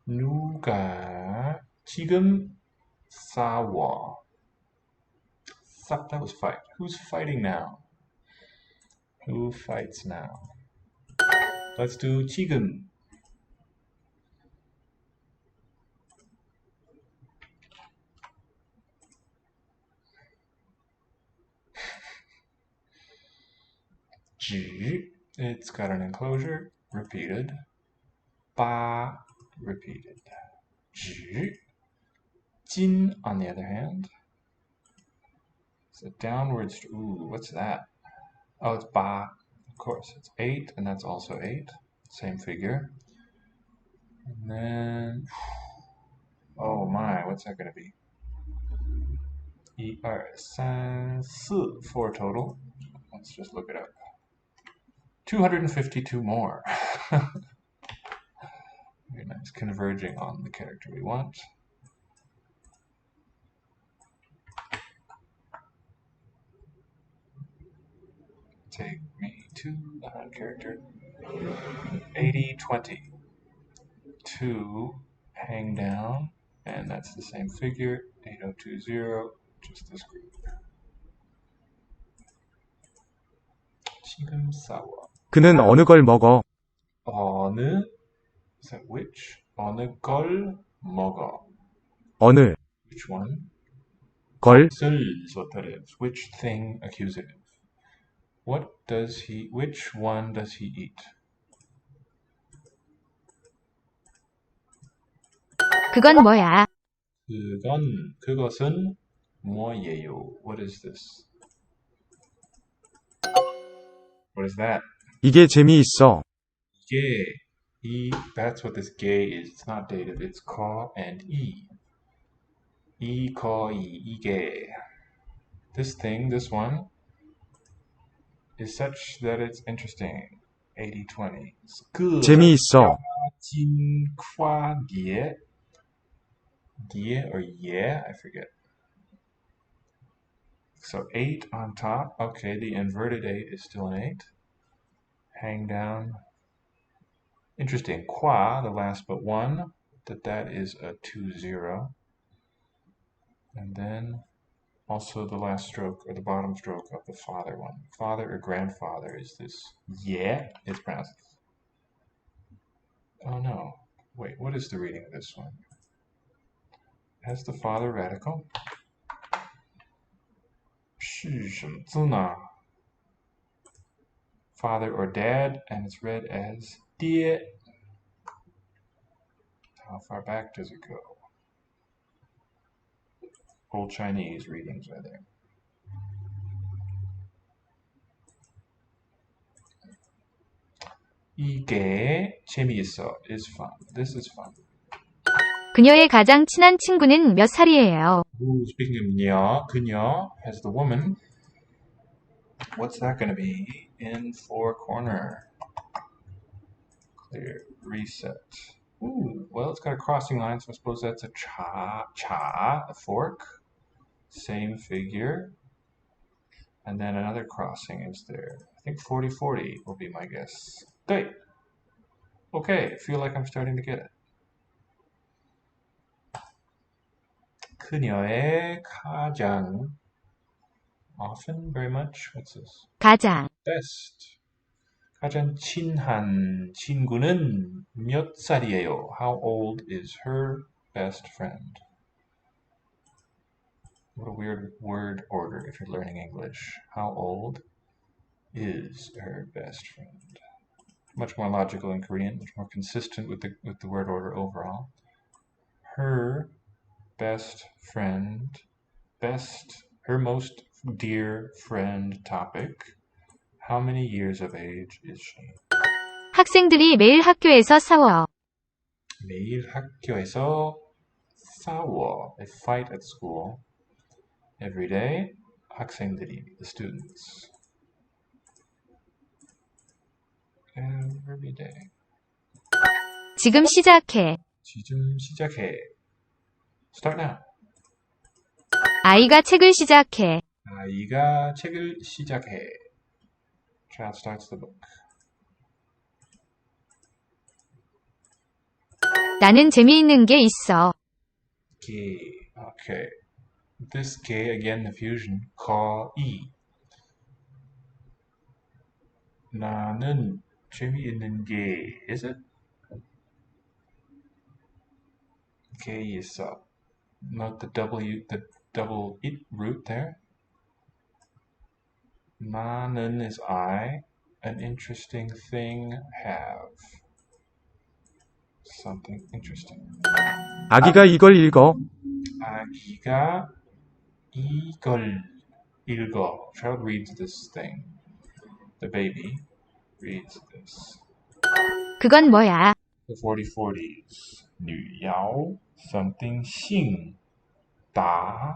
누가 지금 싸워? That was fight. Who's fighting now? Who fights now? Let's do 지금. G, it's got an enclosure, repeated. Ba, repeated. G. Jin, on the other hand, it's a downward, ooh, what's that? Oh, it's ba, of course. It's 8, and that's also 8. Same figure. And then, oh my, what's that going to be? 1, 2, 3, 4 total. Let's just look it up. 252 more. Very nice, converging on the character we want. Take me to the character. 80, 20. 2, hang down, and that's the same figure. 8020, just this group. 지금 싸워. 그는 어느 걸 먹어? 어느, is that which? 어느 걸 먹어. 어느 Which one? 걸 것을 소타tive. Which thing accusative? What does he, which one does he eat? 그건 뭐야? 그것은 뭐예요? What is this? What is that? 이게 재미있어. 게, that's what this 게 is. It's not dative. It's 거 and 이. 이게. This thing, this one, is such that it's interesting. 80-20. Good. 재미있어. Die. Die or yeah, I forget. So 8 on top. Okay, the inverted 8 is still an 8. Hang down. Interesting. Qua, the last but one, that is a 2-0. And then also the last stroke or the bottom stroke of the father one. Father or grandfather is this yeah. It's pronounced. Oh no. Wait, what is the reading of this one? Has the father radical? 是什么字呢? Father or dad, and it's read as 爹. How far back does it go? Old Chinese readings are there. 이게 재미있어 is fun. This is fun. 그녀의 가장 친한 친구는 몇 살이에요? Ooh, speaking of nya, 그녀 has the woman. What's that going to be in four corner? Clear, reset. Ooh, well, it's got a crossing line, so I suppose that's a cha, a fork. Same figure. And then another crossing is there. I think 40-40 will be my guess. Great. Okay, feel like I'm starting to get it. 그녀의 가장 often, very much, what's this? 가장. Best. 가장 친한 친구는 몇 살이에요? How old is her best friend? What a weird word order if you're learning English. How old is her best friend? Much more logical in Korean, much more consistent with the word order overall. Her best friend, her most dear friend topic. How many years of age is she? 학생들이 매일 학교에서 싸워. 매일 학교에서 싸워. They fight at school. Every day. 학생들이, the students. Every day. 지금 시작해. 지금 시작해. Start now. 아이가 책을 시작해. 아이가 책을 시작해. Child starts the book. 나는 재미있는 게 있어. 게. Okay. This 게, again, the fusion. 거이. 나는 재미있는 게, is it? 게 있어. Note the double it root there. 나는 is I. An interesting thing have. Something interesting. 아기가 이걸 읽어. 아기가 이걸 읽어. Child reads this thing. The baby reads this. 그건 뭐야? The 40-40s. 女要 something 姓打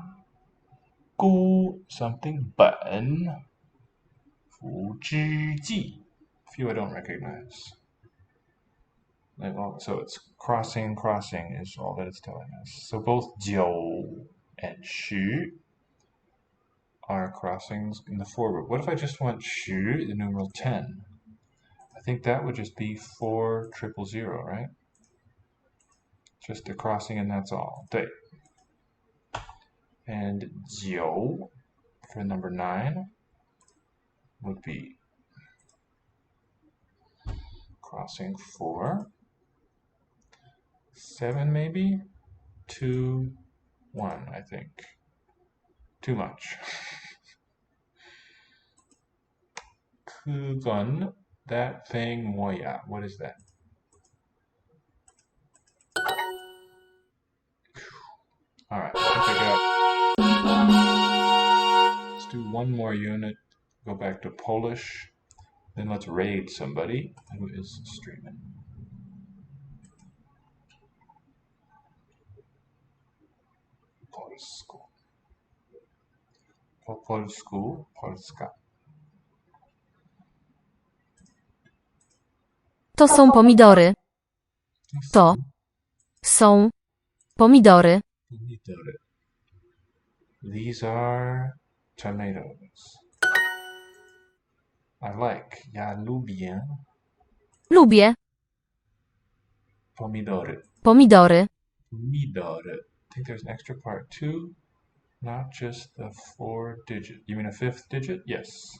gu something 本 fu zhi ji. Few I don't recognize. So it's crossing is all that it's telling us. So both 九 and 十 are crossings in the forward. What if I just want 十, the numeral 10? I think that would just be 4000, right? Just a crossing and that's all. 对. And 九 for number 9 would be crossing 4. 7 maybe? 2, 1, I think. Too much. 그건, that thing, 뭐야? What is that? Alright, I think I got. Let's do one more unit. Go back to Polish. Then let's raid somebody who is streaming. Polsku. Po polsku, Polska. To są pomidory. To są pomidory. Pomidory. These are tomatoes. I like. Ja lubię Lubię pomidory. pomidory. Pomidory. I think there's an extra part too. Not just the 4-digit. You mean a 5th digit? Yes.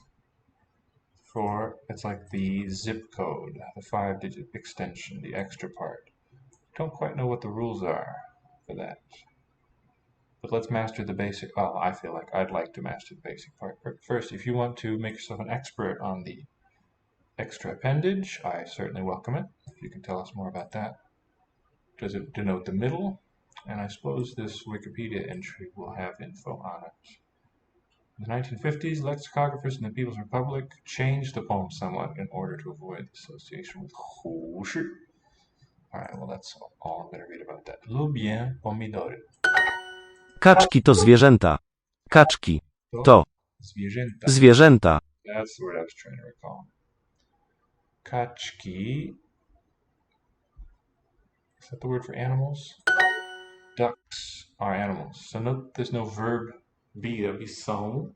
It's like the zip code, the 5-digit extension, the extra part. Don't quite know what the rules are for that. But let's master the basic. Oh, I feel like I'd like to master the basic part. First, if you want to make yourself an expert on the extra appendage, I certainly welcome it. If you can tell us more about that. Does it denote the middle? And I suppose this Wikipedia entry will have info on it. In the 1950s, lexicographers in the People's Republic changed the poem somewhat in order to avoid association with 胡适. Alright, well that's all I'm going to read about that. Lubię pomidory. Kaczki to zwierzęta. Kaczki to Zwierzęta. zwierzęta. That's the word I was trying to recall. Kaczki. Is that the word for animals? Ducks are animals. So note there's no verb be, that'd be są.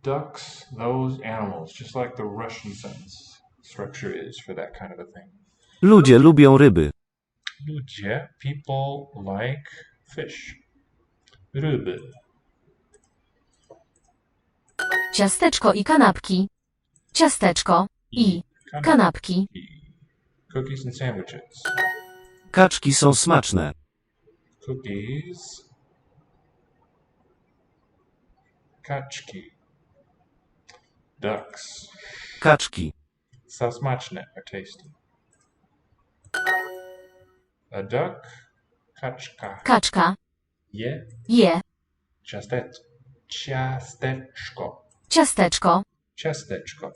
Ducks, those animals, just like the Russian sentence structure is for that kind of a thing. Ludzie lubią ryby. Ludzie, people like fish. Ryby. Ciasteczko i kanapki. Ciasteczko i kanapki. Cookies and sandwiches. Kaczki są smaczne. Cookies. Kaczki. Ducks. Kaczki So smaczne are tasty. A duck. Kaczka. Kaczka Je. je Ciasteczko. ciasteczko. Ciasteczko.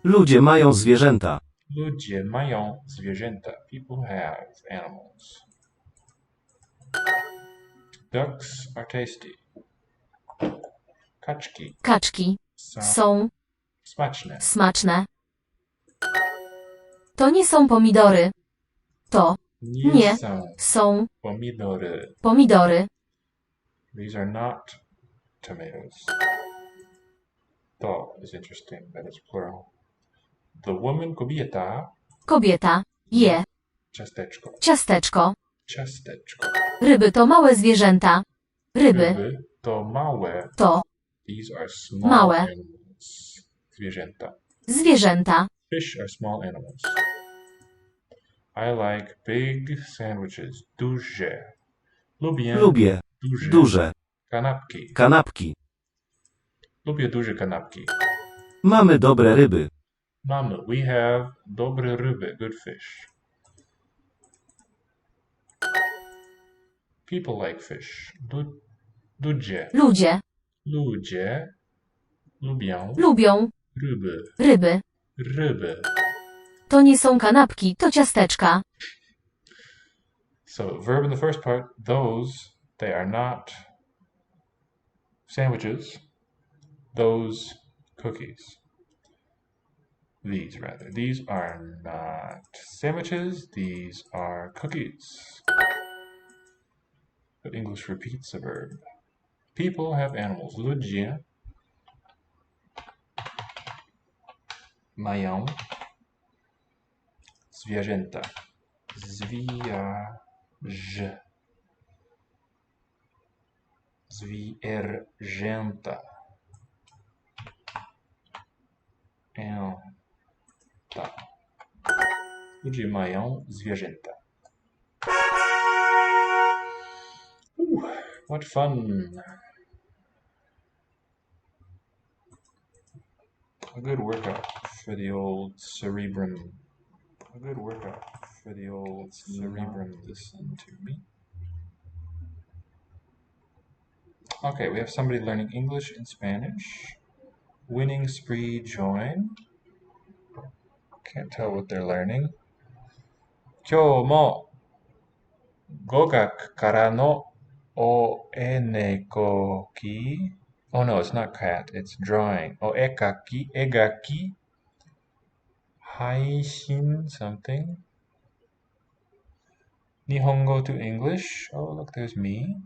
Ludzie mają zwierzęta. Ludzie mają zwierzęta. People have animals. Ducks are tasty. Kaczki Kaczki są smaczne. smaczne. To nie są pomidory. To nie są pomidory. pomidory. These are not tomatoes. To is interesting. That is plural. The woman kobieta. Kobieta je Ciasteczko. ciasteczko. Ciasteczko. Ryby to małe zwierzęta. Ryby Ryby to małe. to These are small małe animals. Zwierzęta. zwierzęta. Fish are small animals. I like big sandwiches. Duże. Lubię duże kanapki. kanapki. Lubię duże kanapki. Mamy dobre ryby. Mamy, we have dobre ryby, good fish. People like fish. Ludzie. Ludzie lubią ryby. Ryby. Ryby. To nie są kanapki, to ciasteczka. So, verb in the first part, those, they are not sandwiches. Those cookies. These, rather. These are not sandwiches. These are cookies. But English repeats the verb. People have animals. Ludzie mają zwierzęta. Zwierzęta. Ludzie mają zwierzęta. What fun. A good workout for the old cerebrum. A good workout for the old cerebrum. Listen to me. Okay, we have somebody learning English and Spanish. Winning spree join. Can't tell what they're learning. 今日も語学からのお絵描き Oh no, it's not cat, it's drawing. お絵描き Haishin something. Nihongo to English. Oh, look, there's me.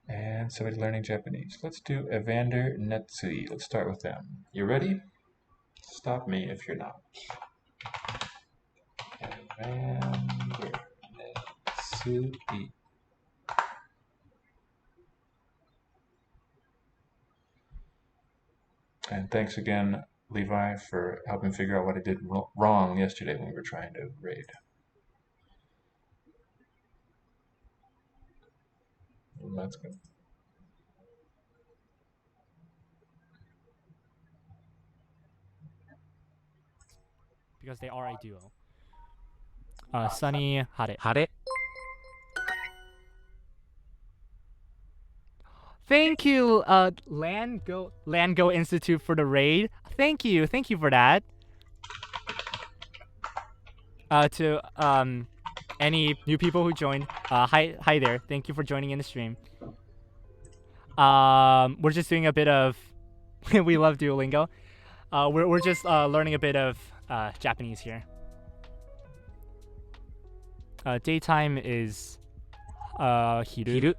And somebody learning Japanese. Let's do Evander Netsui. Let's start with them. You ready? Stop me if you're not. Evander Netsui. And thanks again, Levi, for helping figure out what I did wrong yesterday when we were trying to raid. That's good. Because they are a duo. Sunny, Hare. 晴れ。 Thank you, Landgo Institute for the raid. Thank you for that. To any new people who joined, hi there. Thank you for joining in the stream. We're just doing a bit of, we love Duolingo. We're just learning a bit of Japanese here. Daytime is hiru.